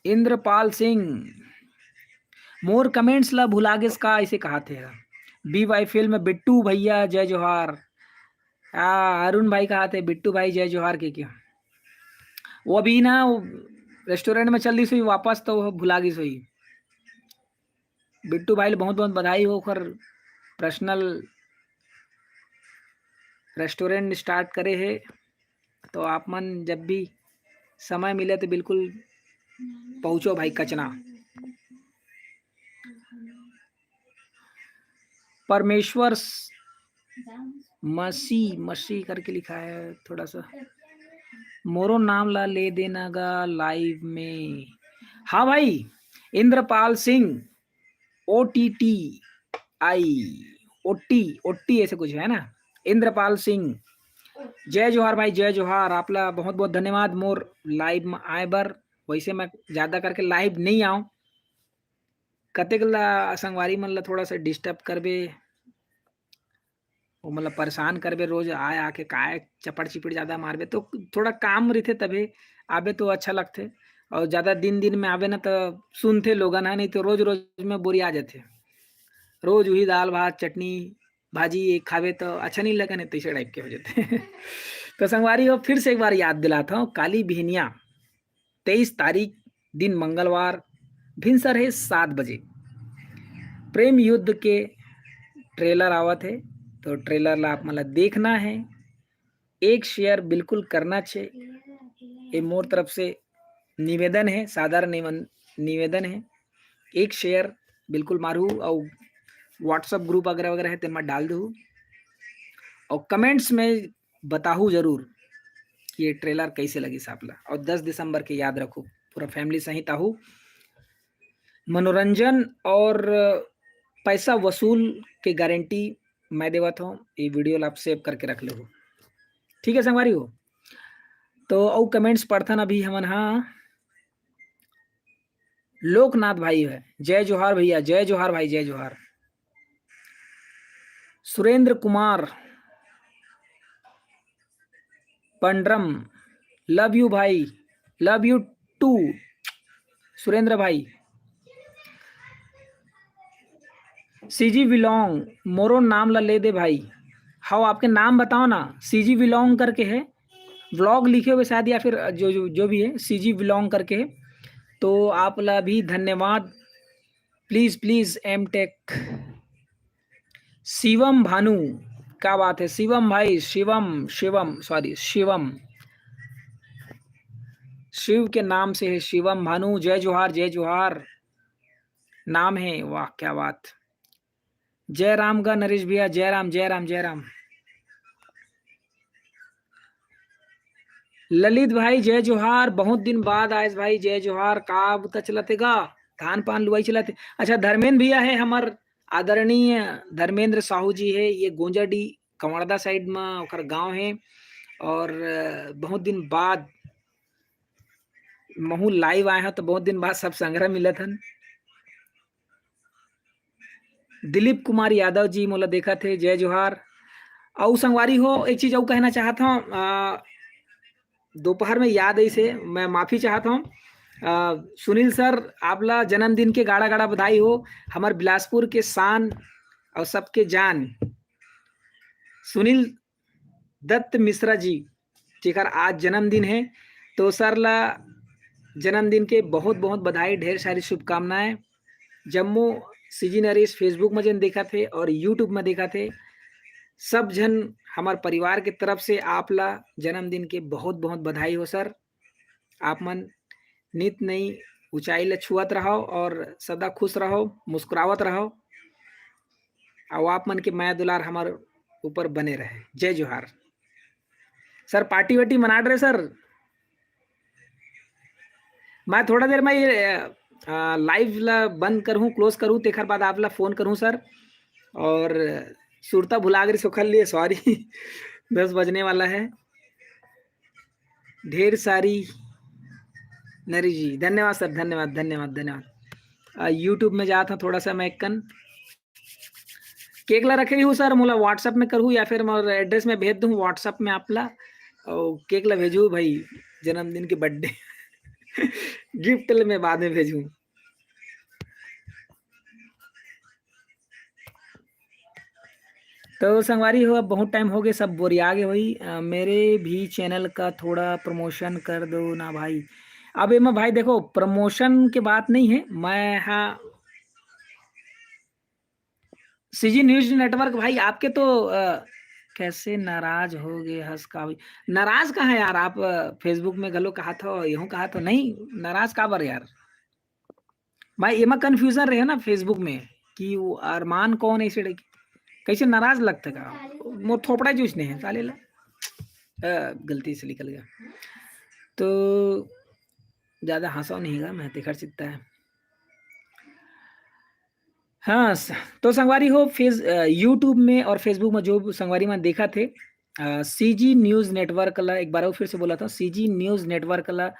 इंद्रपाल सिंह, मोर कमेंट्स ला भुलागिस का ऐसे कहा थे। बी वाई फिल्म बिट्टू भैया जय जोहार। अरुण भाई कहा थे बिट्टू भाई जय जोहार के क्या। वो अभी ना रेस्टोरेंट में चल रही सोई वापस तो भुला गई सोई। बिट्टू भाई बहुत बहुत बधाई हो कर पर्सनल रेस्टोरेंट स्टार्ट करे है। तो आप मन जब भी समय मिले तो बिल्कुल पहुंचो भाई कचना। परमेश्वर मसी मसी करके लिखा है थोड़ा सा। मोरो नाम ला ले देना गा लाइव में। हाँ भाई, इंद्रपाल सिंह OTTI ओटी ऐसे कुछ है ना। इंद्रपाल सिंह जय जोहार भाई जय जोहार। आपला बहुत बहुत धन्यवाद मोर लाइव में आए बर। वैसे मैं ज्यादा करके लाइव नहीं आऊं, कतेक ला संगवारी मन ला थोड़ा सा डिस्टर्ब करबे, वो मतलब परेशान करबे रोज आए आके काय चपड़ चिपड़ ज्यादा मारबे तो थोड़ा काम रहते तबे आबे तो अच्छा लगते। और ज्यादा दिन दिन में आबे ना तो सुनते लोगन है, नहीं तो रोज रोज में बोरिया जाते। रोज वही दाल भात चटनी भाजी एक खावे तो अच्छा नहीं लगा, नहीं तो इसे टाइप के हो जाते। तो संगवारी हो फिर से एक बार याद दिलाता हूँ, काली बिहनिया 23 तारीख दिन मंगलवार भिनसर है 7 बजे प्रेम युद्ध के ट्रेलर आवत है। तो ट्रेलर ला आप मतलब देखना है, एक शेयर बिल्कुल करना चाहिए। ये मोर तरफ से निवेदन है, साधारण निवेदन है। एक शेयर बिल्कुल मारू और व्हाट्सएप ग्रुप वगैरह वगैरह है तो मैं डाल दूँ और कमेंट्स में बताहू जरूर कि ये ट्रेलर कैसे लगी सापला। और 10 दिसंबर के याद रखो पूरा फैमिली सहित आहू। मनोरंजन और पैसा वसूल के गारंटी मैं देवत हूँ। ये वीडियो आप सेव करके रख लो, ठीक है संगवारी हो। तो और कमेंट्स पढ़थन अभी हमन। हाँ, लोकनाथ भाई है जय जोहार भैया जय जोहार भाई जय जोहार। सुरेंद्र कुमार पंड्रम लव यू भाई, लव यू टू सुरेंद्र भाई। सीजी विलोंग मोरो नाम ला ले दे भाई। हाँ आपके नाम बताओ ना, सीजी विलोंग करके है, व्लॉग लिखे हुए शायद या फिर जो भी है सीजी विलोंग करके है। तो आप ला भी धन्यवाद। Please please M tech Shivam Bhanu, क्या बात है शिवम भाई, शिवम शिवम सॉरी शिवम, शिव के नाम से है शिवम भानु। जय जोहार जय जोहार नाम है, वाह क्या बात। जय राम का नरेश भैया, जय राम जय राम जय राम। ललित भाई जय जोहार, बहुत दिन बाद आए भाई जय जोहार। का बुता चलते गा धान पान लुआई चलते। अच्छा धर्मेंद्र भैया है हमार आदरणीय धर्मेंद्र साहू जी है, ये गोंजाडी कमड़दा साइड में ओकर गांव है। और बहुत दिन बाद महू लाइव आए हैं, तो बहुत दिन बाद सब संग्रह मिलत हन। दिलीप कुमार यादव जी मोला देखा थे जय जोहार। और संगवारी हो एक चीज और कहना चाहता हूँ, दोपहर में याद ऐसे मैं माफी चाहता हूँ। सुनील सर आपला जन्मदिन के गाड़ा गाड़ा बधाई हो। हमार बिलासपुर के शान और सबके जान सुनील दत्त मिश्रा जी जेकर आज जन्मदिन है। तो सर ला जन्मदिन के बहुत बहुत बधाई, ढेर सारी शुभकामनाएं। जम्मू सीजी नरेश फेसबुक में जन देखा थे और यूट्यूब में देखा थे, सब जन हमारे परिवार के तरफ से आपला जन्मदिन के बहुत बहुत बधाई हो सर। आप मन नित नई ऊंचाई ले छुअत रहो और सदा खुश रहो, मुस्कुरावत रहो और आप मन के माया दुलार हमारे ऊपर बने रहे। जय जोहार सर। पार्टी वार्टी मना रहे सर। मैं थोड़ा देर में लाइव ला बंद करूँ क्लोज करूँ तेखर बाद आप ला फोन करूँ सर। और सुरता भुला गई सुखल लिए सॉरी। 10 बजने वाला है। ढेर सारी नरी जी धन्यवाद सर, धन्यवाद धन्यवाद धन्यवाद। यूट्यूब में जाता थोड़ा सा मैं कन केक ला रखे हूँ सर, मोला व्हाट्सएप में करूँ या फिर मैं एड्रेस में भेज दूँ व्हाट्सएप में आपला और केक ला भेजू भाई जन्मदिन के बर्थडे। गिफ्ट मैं बाद में भेजूं। तो संगवारी हो, अब बहुत टाइम हो गए, सब बोरिया गए वही। मेरे भी चैनल का थोड़ा प्रमोशन कर दो ना भाई। अब एमा भाई देखो, प्रमोशन के बात नहीं है। मैं हाँ, सीजी न्यूज नेटवर्क भाई आपके तो कैसे नाराज हो गए हंस का भाई। नाराज कहाँ है यार आप? फेसबुक में गलो कहा था, यूं कहा था, नहीं नाराज का बर यार। भाई एमा कंफ्यूजन रहे ना फेसबुक में कि वो अरमान कौन है, इसे कैसे नाराज लगता का। मोर थोपड़ा जूझने है साले ला। गलती से निकल गया। तो ज्यादा हंसा नहीं है, मैं देखा चित्ता है। हाँ तो संगवारी हो, यूट्यूब में और फेसबुक में जो संगवारी में देखा थे, सीजी न्यूज नेटवर्क ला एक बार फिर से बोला था, सीजी न्यूज नेटवर्क ला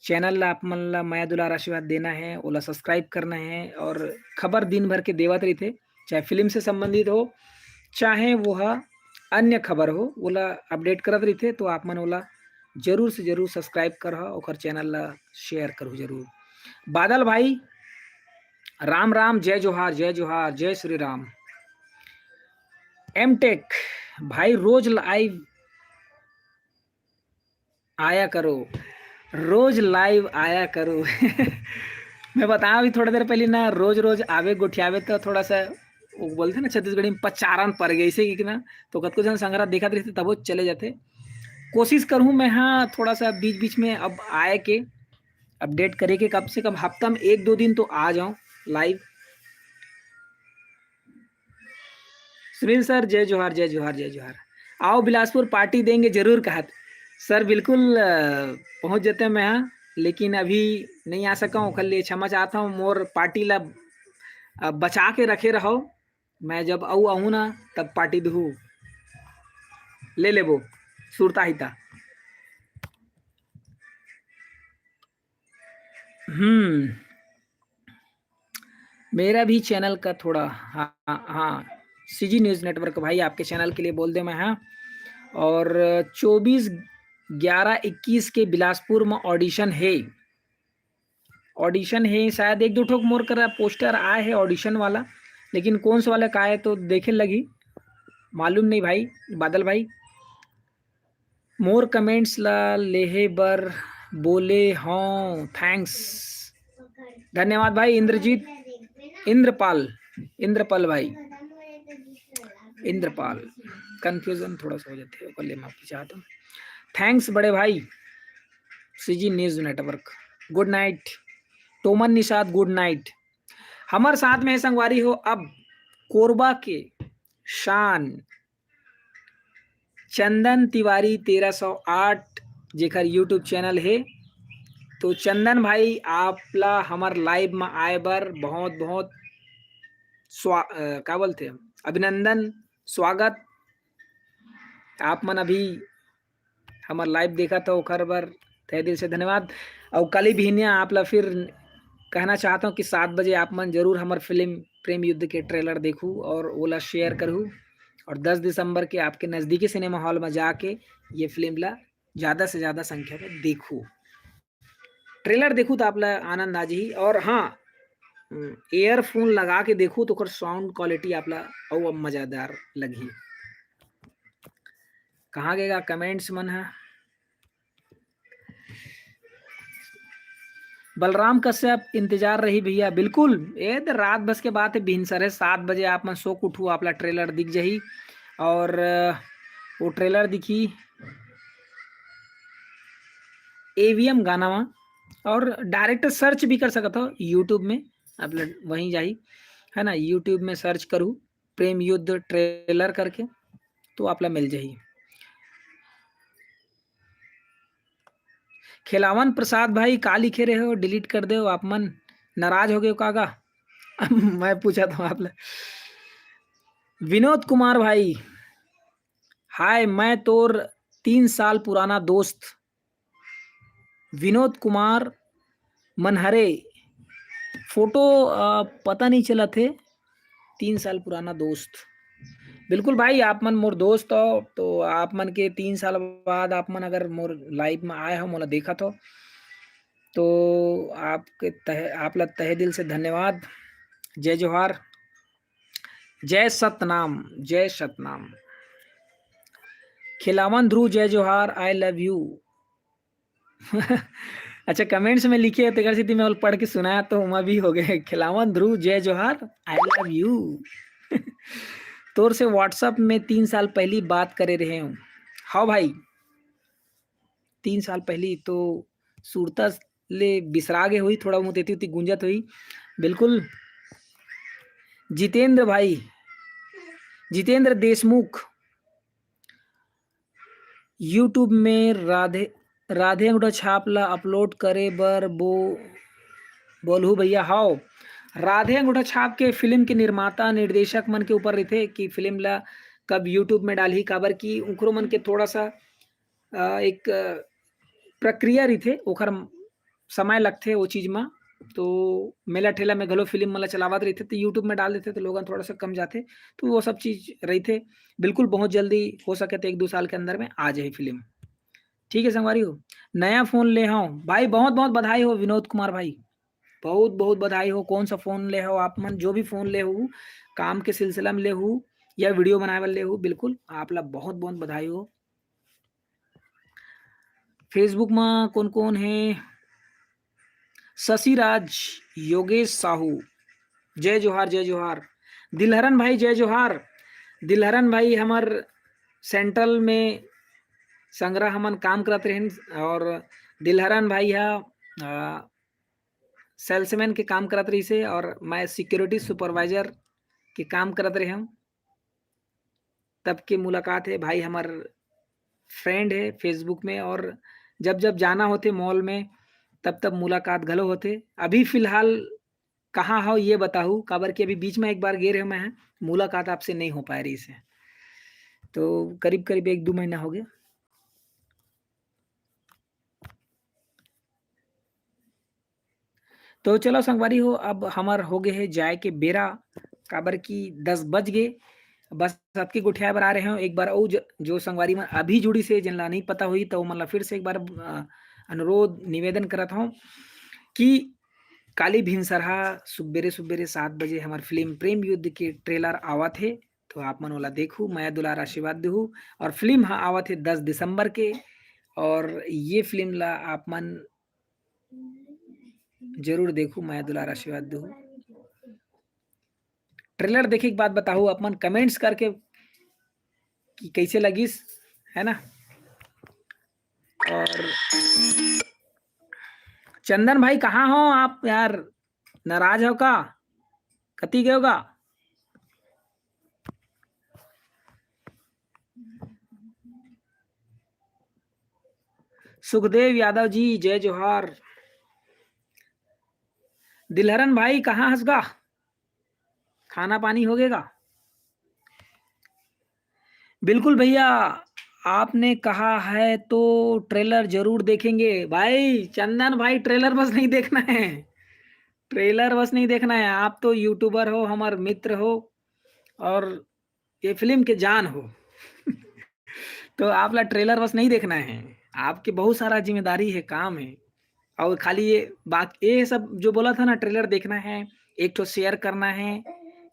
चैनल ला आप मन ला माया दुलार आशीर्वाद देना है, ओला सब्सक्राइब करना है, और खबर दिन भर के देवत रही थे, चाहे फिल्म से संबंधित हो, चाहे वह अन्य खबर हो, ओला अपडेट करत रही थे। तो आप मन ओला जरूर से जरूर सब्सक्राइब कर और चैनल ला शेयर करो जरूर। बादल भाई राम राम, जय जोहार, जय जोहार, जय श्री राम। एमटेक भाई रोज लाइव आया करो, रोज लाइव आया करो। मैं बताऊं, अभी थोड़ी देर पहले ना रोज रोज आवे गोठियावे तो थोड़ा सा वो बोलते ना छत्तीसगढ़ी में पचारन पड़ गई से कि ना, तो कत को जन संग्रह देखा रहते तब वो चले जाते। कोशिश करूं मैं हाँ थोड़ा सा बीच बीच में अब आए के अपडेट करे के, कम से कम हफ्ता में 1-2 दिन तो आ जाऊं लाइव। सुनील सर जय जोहार, जय जोहार, जय जोहार। आओ बिलासपुर पार्टी देंगे जरूर कहा। सर बिल्कुल पहुंच जाते हैं मैं यहाँ, लेकिन अभी नहीं आ सका हूँ, कल लिए क्षमा चाहता हूँ। मोर पार्टी ला बचा के रखे रहो, मैं जब आऊँ ना तब पार्टी दू ले लेबो सुरता ही था। मेरा भी चैनल का थोड़ा हाँ हाँ, सीजी न्यूज़ नेटवर्क भाई आपके चैनल के लिए बोल दे मैं हाँ। और 24/11/21 के बिलासपुर में ऑडिशन है, ऑडिशन है शायद 1-2 ठोक मोर कर पोस्टर आए है ऑडिशन वाला, लेकिन कौन सा वाला का है तो देखे लगी, मालूम नहीं भाई। बादल भाई मोर कमेंट्स ला लेहे बर बोले हाँ, थैंक्स, धन्यवाद भाई। इंद्रजीत, इंद्रपाल, इंद्रपाल भाई, इंद्रपाल, कंफ्यूजन थोड़ा सा हो जाते हैं, कल माफी चाहता हूँ। थैंक्स बड़े भाई, CG news network. Good night Toman Nishad, good night. हमारे साथ में संगवारी हो अब कोरबा के शान चंदन तिवारी 1308 जेकर यूट्यूब चैनल है। तो चंदन भाई आपला हमार लाइव में आए बर बहुत बहुत क्या बोलते हैं, अभिनंदन, स्वागत। आप मन अभी हमार लाइव देखा तो ओकर बर तहे दिल से धन्यवाद। और कल भी आप ला फिर कहना चाहता हूँ कि 7 बजे आप मन जरूर हमार फिल्म प्रेम युद्ध के ट्रेलर देखूँ और ओला शेयर करूँ, और 10 दिसंबर के आपके नज़दीकी सिनेमा हॉल में जाके ये फिल्म ला ज़्यादा से ज़्यादा संख्या में देखूँ, ट्रेलर देखूँ तो आप ला आनंद आ जी। और हाँ, ईयरफोन लगा के देखूँ तो साउंड क्वालिटी आप ला और मज़ेदार लगी। कहाँ गएगा कमेंट्स मन है। बलराम कश्यप इंतजार रही भैया, बिल्कुल ये तो रात बस के बाद है, भिनसर है 7 बजे आप मन सो उठू, आप ला ट्रेलर दिख जाही। और वो ट्रेलर दिखी एवीएम गाना में, और डायरेक्ट सर्च भी कर सकता हो यूट्यूब में, आप वहीं जाही है ना, यूट्यूब में सर्च करूँ प्रेम युद्ध ट्रेलर करके तो आप ला मिल जाही। खिलावन प्रसाद भाई का लिखे रहे हो, डिलीट कर दो आप मन, नाराज हो गए कागा। मैं पूछा था आप ला। विनोद कुमार भाई हाय, मैं तोर 3 साल पुराना दोस्त विनोद कुमार मनहरे, फोटो पता नहीं चला थे, 3 साल पुराना दोस्त। बिल्कुल भाई आप मन मोर दोस्त हो, तो आप मन के 3 साल बाद आप मन अगर मोर लाइव में आए हो, मोला देखा तो तो आपला तहे दिल से धन्यवाद। जय जोहार, जय सतनाम, जय सतनाम। खिलावन ध्रुव जय जोहार, आई लव यू। अच्छा, कमेंट्स में लिखे तेगर सिद्धि में पढ़ के सुनाया तो हम भी हो गए। खिलावन ध्रुव जय जोहार, आई लव यू। तोर से व्हाट्सएप में 3 साल पहली बात करे रहे हूँ। हाँ भाई, 3 साल पहली तो सूरता ले बिसरा गए हुई, थोड़ा बहुत इतनी गुंजत हुई। बिल्कुल जितेंद्र भाई, जितेंद्र देशमुख, यूट्यूब में राधे अंगूठा छाप ला अपलोड करे बर बोलहू भैया। हाओ, राधे अंगूठा छाप के फिल्म के निर्माता निर्देशक मन के ऊपर रहते कि फिल्म ला कब यूट्यूब में डाली, काबर की उकरो मन के थोड़ा सा एक प्रक्रिया रही, ओखर समय लगते वो चीज में। तो मेला ठेला में घलो फिल्म मतलब चलावत रही थे तो यूट्यूब में डाल देते तो लोग थोड़ा सा कम जाते, तो वो सब चीज रही थे। बिल्कुल बहुत जल्दी हो सके तो 1-2 साल के अंदर में आ जाए फिल्म। ठीक है संगवारी हो, नया फोन ले हो भाई, बहुत बहुत बधाई हो विनोद कुमार भाई, बहुत बहुत बधाई हो। कौन सा फोन ले हो आप मन, जो भी फोन ले हो, काम के सिलसिला में ले हो या वीडियो बनाए वाले ले हो, बिल्कुल आप ला बहुत बहुत बधाई हो। फेसबुक में कौन कौन है? शशिराज, योगेश साहू, जय जोहार, जय जोहार। दिलहरन भाई जय जोहार। दिलहरन भाई हमार सेंट्रल में संग्रह हमन काम करत रहे, और दिलहरन भाई है सेल्समैन के काम करत रही से, और मैं सिक्योरिटी सुपरवाइजर के काम करत रहे हम। तब के मुलाकात है भाई, हमार फ्रेंड है फेसबुक में, और जब जब जाना होते मॉल में तब तब मुलाकात घलो होते। अभी फिलहाल कहाँ हो ये बताऊँ, काबर कि अभी बीच में एक बार गे रहे मैं, मुलाकात आपसे नहीं हो पा रही से, तो करीब करीब 1-2 महीना हो गया। तो चलो संगवारी हो, अब हमार हो गए है जाए के बेरा, काबर की 10 बज गए। बस सबके गुठिया बर आ रहे हो एक बार। और जो संगवारी में अभी जुड़ी से जिनला नहीं पता हुई तो मतलब फिर से एक बार अनुरोध निवेदन करत हूँ कि काली भिनसरहा सुबेरे सुबेरे 7 बजे हमार फिल्म प्रेम युद्ध के ट्रेलर आवत है, तो आप मन ओला देखू, माया दुलार आशीर्वाद देहू। और फिल्म हाँ आवत है 10 दिसंबर के, और ये फिल्म ला आप मन जरूर देखू, माया दुलार आशीर्वाद देहू। ट्रेलर देखे के बाद बताओ आप मन कमेंट्स करके कि कैसे लगिस, है ना। और चंदन भाई कहाँ हो आप यार, नाराज हो का, कती गए होगा? सुखदेव यादव जी जय जोहार। दिलहरन भाई कहाँ हंसगा, खाना पानी हो गएगा? बिल्कुल भैया, आपने कहा है तो ट्रेलर जरूर देखेंगे भाई। चंदन भाई ट्रेलर बस नहीं देखना है, ट्रेलर बस नहीं देखना है, आप तो यूट्यूबर हो, हमारे मित्र हो, और ये फिल्म के जान हो। तो आप ला ट्रेलर बस नहीं देखना है, आपकी बहुत सारा जिम्मेदारी है, काम है। और खाली ये बात ये सब जो बोला था ना, ट्रेलर देखना है, एक तो शेयर करना है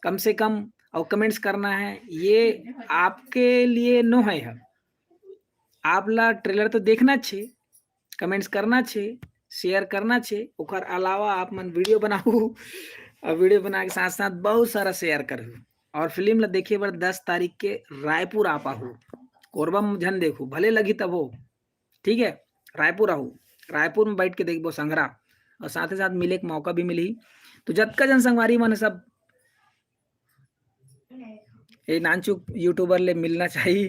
कम से कम, और कमेंट्स करना है, ये आपके लिए नो है। आप ला ट्रेलर तो देखना छे, कमेंट्स करना छे, शेयर करना छे, ओकर अलावा आप मन वीडियो बनाऊ, और वीडियो बना के साथ साथ बहुत सारा शेयर करू। और फिल्म ला देखे बर 10 तारीख के रायपुर आ पाहू, कोरबा में झन देखू, भले लगी तब हो, ठीक है। रायपुर आहू, रायपुर में बैठ के देखबो संग्रह, और साथ ही साथ मिले के मौका भी मिली। तो जतका जन संगवारी मन सब ये नानचुक यूट्यूबर ले मिलना चाहिए,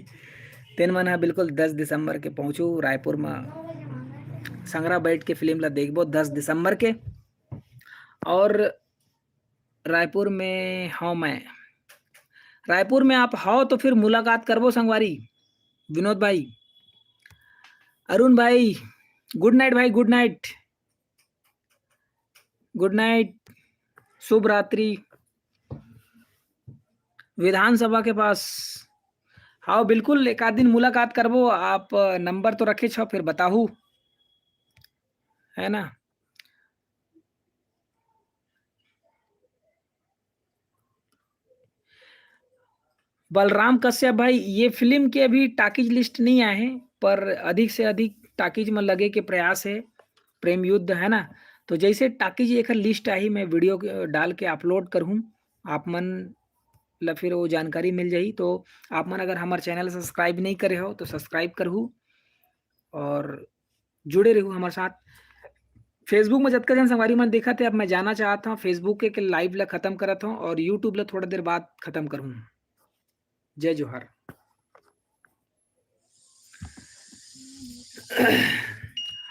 तेन मन बिल्कुल 10 दिसंबर के पहुंचू रायपुर में, संग्रह बैठ के फिल्म ला देखबो 10 दिसंबर के। और रायपुर में हाँ, मैं रायपुर में आप हो तो फिर मुलाकात करबो संगवारी। विनोद भाई, अरुण भाई, गुड नाइट भाई, गुड नाइट, गुड नाइट, शुभ रात्रि। विधानसभा के पास, हाँ बिल्कुल एक आध दिन मुलाकात करबो। आप नंबर तो रखे छो, फिर बताहू, है ना। बलराम कश्यप भाई, ये फिल्म के अभी टाकीज लिस्ट नहीं आए हैं, पर अधिक से अधिक टाकीज में लगे के प्रयास है। प्रेम युद्ध है ना, तो जैसे टाकीज एक लिस्ट आई मैं वीडियो डाल के अपलोड करूँ, आप मन ला फिर वो जानकारी मिल जाई। तो आप मन अगर हमारे चैनल सब्सक्राइब नहीं करे हो तो सब्सक्राइब करहू और जुड़े रहू हमारे साथ। फेसबुक में जतका जन संगवारी मन देखा थे, अब मैं जाना चाहता हूँ फेसबुक के लाइव ला खत्म करत हूँ और यूट्यूब ला थोड़ा देर बाद खत्म करूँ। जय जोहार।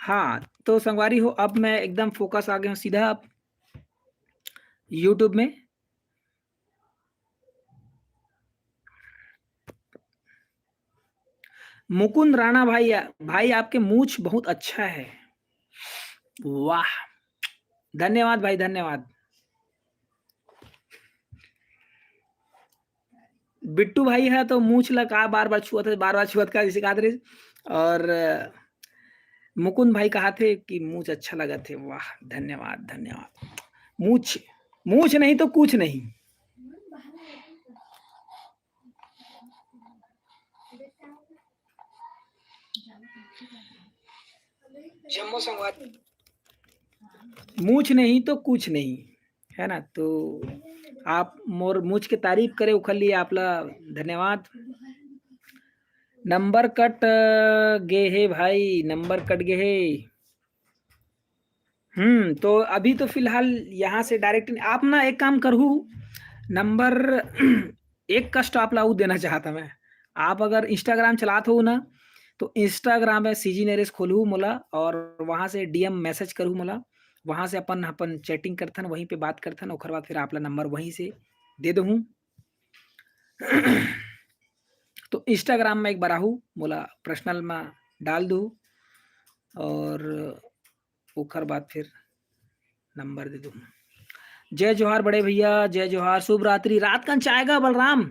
हाँ तो संगवारी हो, अब मैं एकदम फोकस आ गया हूँ सीधा यूट्यूब में। मुकुंद राणा भाई, भाई आपके मूछ बहुत अच्छा है। वाह, धन्यवाद भाई, धन्यवाद। बिट्टू भाई है तो मूछ लगा बार बार छुआ था, बार बार छुआ का जैसे कहा। और मुकुंद भाई कहा थे कि मूछ अच्छा लगा थे। वाह, धन्यवाद धन्यवाद। मूछ मूछ नहीं तो कुछ नहीं। जम्मू संवाद, मूछ नहीं तो कुछ नहीं, है ना। तो आप मोर मूछ के तारीफ करे उखल लिए आपला धन्यवाद। नंबर कट गे है भाई, नंबर कट गे है। तो अभी तो फिलहाल यहाँ से डायरेक्ट आप ना एक काम करूँ, नंबर एक कष्ट आप लाऊ देना चाहता मैं। आप अगर इंस्टाग्राम चलाते हो ना, तो इंस्टाग्राम में सीजी नरेश खोलू मोला और वहां से डीएम मैसेज करूँ मोला, वहां से अपन अपन चैटिंग करथन, वहीं पे बात करथन, और बाद फिर आपला नंबर वहीं से दे दूँ। तो इंस्टाग्राम में एक बार आहू मोला पर्सनल में डाल दू और ओखर बाद फिर नंबर दे दूँ। जय जोहार बड़े भैया, जय जोहार, शुभ रात्रि। रात का चाहेगा बलराम,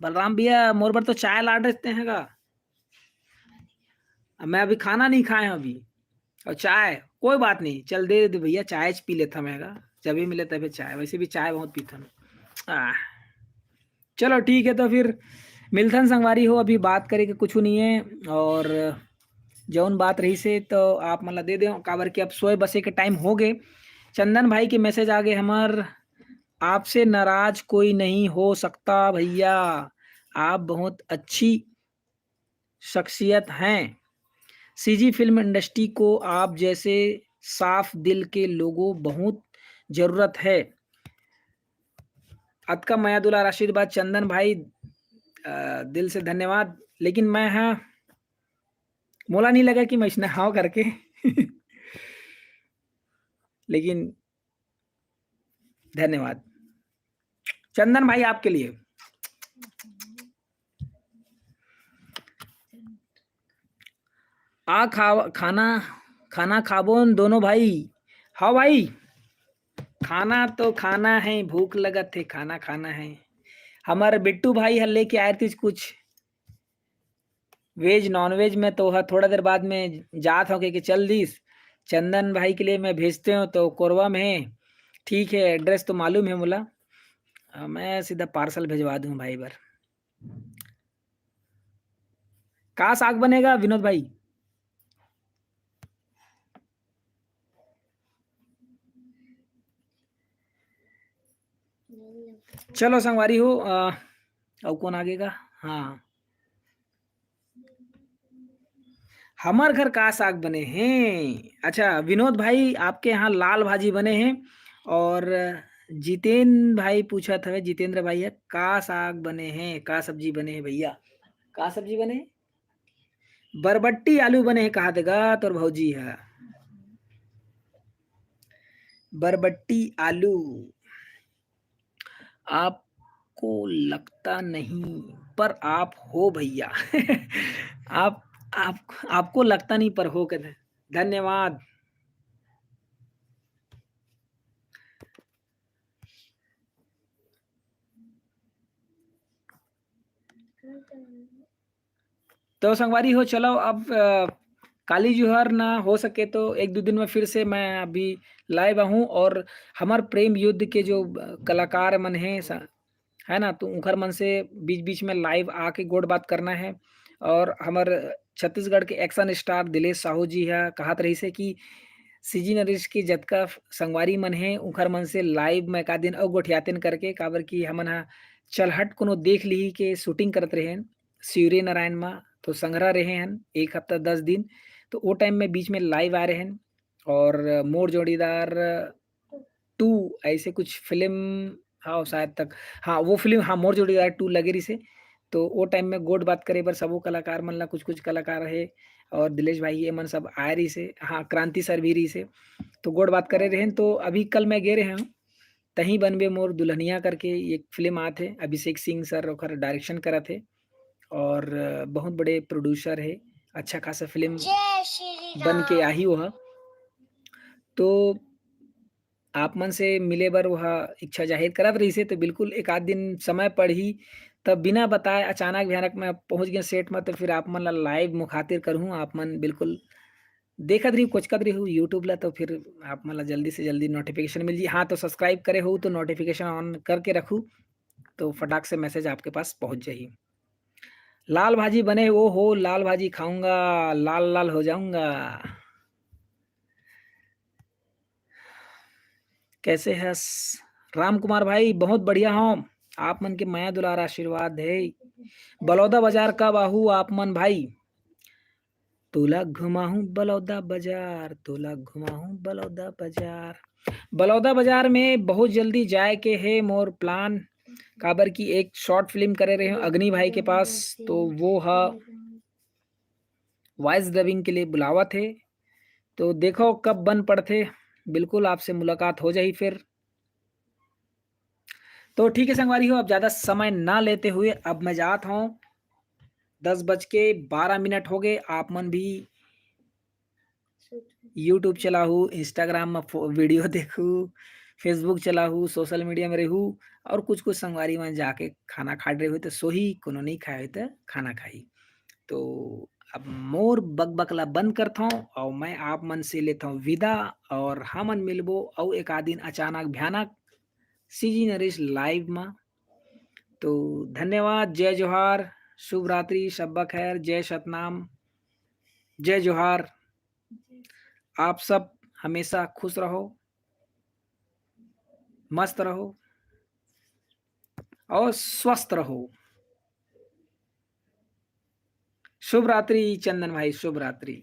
बलराम भैया मोर पर तो चाय ला देते हैं का। मैं अभी खाना नहीं खाए हैं अभी, और चाय कोई बात नहीं, चल दे दे भैया, चाय पी लेता मैं का, जब भी मिले तभी चाय, वैसे भी चाय बहुत पीता हूँ। चलो ठीक है, तो फिर मिलथन संगवारी हो, अभी बात करे के कुछ नहीं है, और जौन बात रही से तो आप मतलब दे दो काबर के अब सोए बसे के टाइम हो गए। चंदन भाई के मैसेज आ गए हमार, आपसे नाराज कोई नहीं हो सकता भैया, आप बहुत अच्छी शख्सियत हैं, सीजी फिल्म इंडस्ट्री को आप जैसे साफ दिल के लोगों बहुत जरूरत है। अतका मयादुल्ला राशिद बाद चंदन भाई, दिल से धन्यवाद। लेकिन मैं हाँ मोला नहीं लगा कि मैं इसने हाँ करके लेकिन धन्यवाद चंदन भाई आपके लिए। खाना खाना खाबोन दोनों भाई। हाँ भाई, खाना तो खाना है, भूख लगा थे, खाना खाना है। हमारे बिट्टू भाई हल लेके आए थे कुछ वेज नॉन वेज में, तो थोड़ा देर बाद में जात हो के चल दीस, चंदन भाई के लिए मैं भेजते हूँ, तो कोरबा में है। ठीक है, एड्रेस तो मालूम है मुला, मैं सीधा पार्सल भिजवा दूं भाई बार। कहाँ साग बनेगा विनोद भाई? चलो संगवारी हो, अब कौन आगेगा? हाँ, हमार घर का साग बने हैं। अच्छा विनोद भाई, आपके यहाँ लाल भाजी बने हैं, और जितेंद्र भाई पूछा था, जितेंद्र भाई है का साग बने हैं, का सब्जी बने हैं भैया, का सब्जी बने हैं? बरबट्टी आलू बने हैं, कहा देगा तो भौजी है बरबट्टी आलू। आपको लगता नहीं पर आप हो भैया आप आपको लगता नहीं पर हो कहते। धन्यवाद। तो संगवारी हो, चलो अब काली जुहर ना हो सके तो एक दो दिन में फिर से मैं अभी लाइव हूँ, और हमार प्रेम युद्ध के जो कलाकार मन हैं है ना? तो उनकर मन से बीच-बीच में लाइव आके गोड़ बात करना है और हमर छत्तीसगढ़ के एक्शन स्टार दिलेश साहू जी ह कहत रहिस हे कि सीजी नरेश के जतका संगवारी मन हे ओखर मन से लाइव में एकाद दिन अउ गोठियातेन करके काबर कि हमन ह चलहट कोनो देख लिही के शूटिंग करत रहेन सूर्यनारायण म तो संघरा रहे हन 1 हफ्ता 10 दिन तो ओ टाइम में बीच में लाइव आए रहेन और मोर जोड़ीदार 2 ऐसे कुछ फ़िल्म हाँ, शायद तक हाँ, वो फ़िल्म हाँ, मोर जोड़ीदार 2 लगे रहिस हे। तो ओ टाइम में गोठ बात करे बर सबो कलाकार मन ला कुछ-कुछ कलाकार हे और दिलेश भाई ये मन सब आए रहिस हे। हाँ, क्रांति सर भी रहिस हे। तो गोठ बात करे रहेन तो अभी कल मैं गे रेहे हूँ। तहीं बनबे मोर दुल्हनिया करके एक फ़िल्म आत हे। अभिषेक सिंह सर ओकर डायरेक्शन करत हे और बहुत बड़े प्रोड्यूसर हे। अच्छा खासा फ़िल्म बन के आही ओहा। तो आप मन से मिले बर ओहा इच्छा ज़ाहिर करत रहिस हे तो बिल्कुल एक आध दिन समय पड़ही तब बिना बताए अचानक भयानक मैं पहुँच गे सेट में तो फिर आप मन ला लाइव मुखातिर करहूँ। आप मन बिल्कुल देखत रहिहू, कोचकत रहिहू यूट्यूब ला तो फिर आप मन ला जल्दी से जल्दी नोटिफ़िकेशन मिल जाही। हाँ, तो सब्सक्राइब करे होहू तो नोटिफ़िकेशन ऑन करके रखू तो फटाक से मैसेज आपके पास पहुँच जाही। लाल भाजी बने ओहो! लाल भाजी खाऊँगा, लाल-लाल हो जाऊँगा। कैसे हस? राम कुमार भाई बहुत बढ़िया हूँ। आप मन के माया दुलार आशीर्वाद है। बलौदा बाज़ार कब आहू आप मन भाई? तोला घुमाहूँ बलौदा बाज़ार, तोला घुमाहूँ बलौदा बाज़ार। बलौदा बाज़ार में बहुत जल्दी जाए के हे मोर प्लान काबर की एक शॉर्ट फ़िल्म करे रहे अग्नि भाई के पास तो वो ह वॉइस डबिंग के लिए बुलावत हे। तो देखो कब बन पड़थे, बिल्कुल आपसे मुलाकात हो जाही फिर। तो ठीक है संगवारी हो अब ज़्यादा समय ना लेते हुए अब मैं जात हूँ। 10:12 हो गए। आप मन भी यूट्यूब चलाहू, इंस्टाग्राम में वीडियो देखू, फेसबुक चलाहू, सोशल मीडिया में रहू और कुछ-कुछ संगवारी मन जाके खाना खात रहे हो तो सोही, कोनो नहीं खाए हो तो खाना खाही। तो अब मोर बकबक ला बंद करथो और मैं आप मन से लेता हूँ विदा और हमन मिलबो अउ एक आध दिन अचानक भयानक सीजी नरेश लाइव में। तो धन्यवाद, जय जोहार, शुभ रात्रि, शब्बा खैर, जय सतनाम, जय जोहार। आप सब हमेशा खुश रहो, मस्त रहो और स्वस्थ रहो। शुभ रात्रि चंदन भाई, शुभ रात्रि।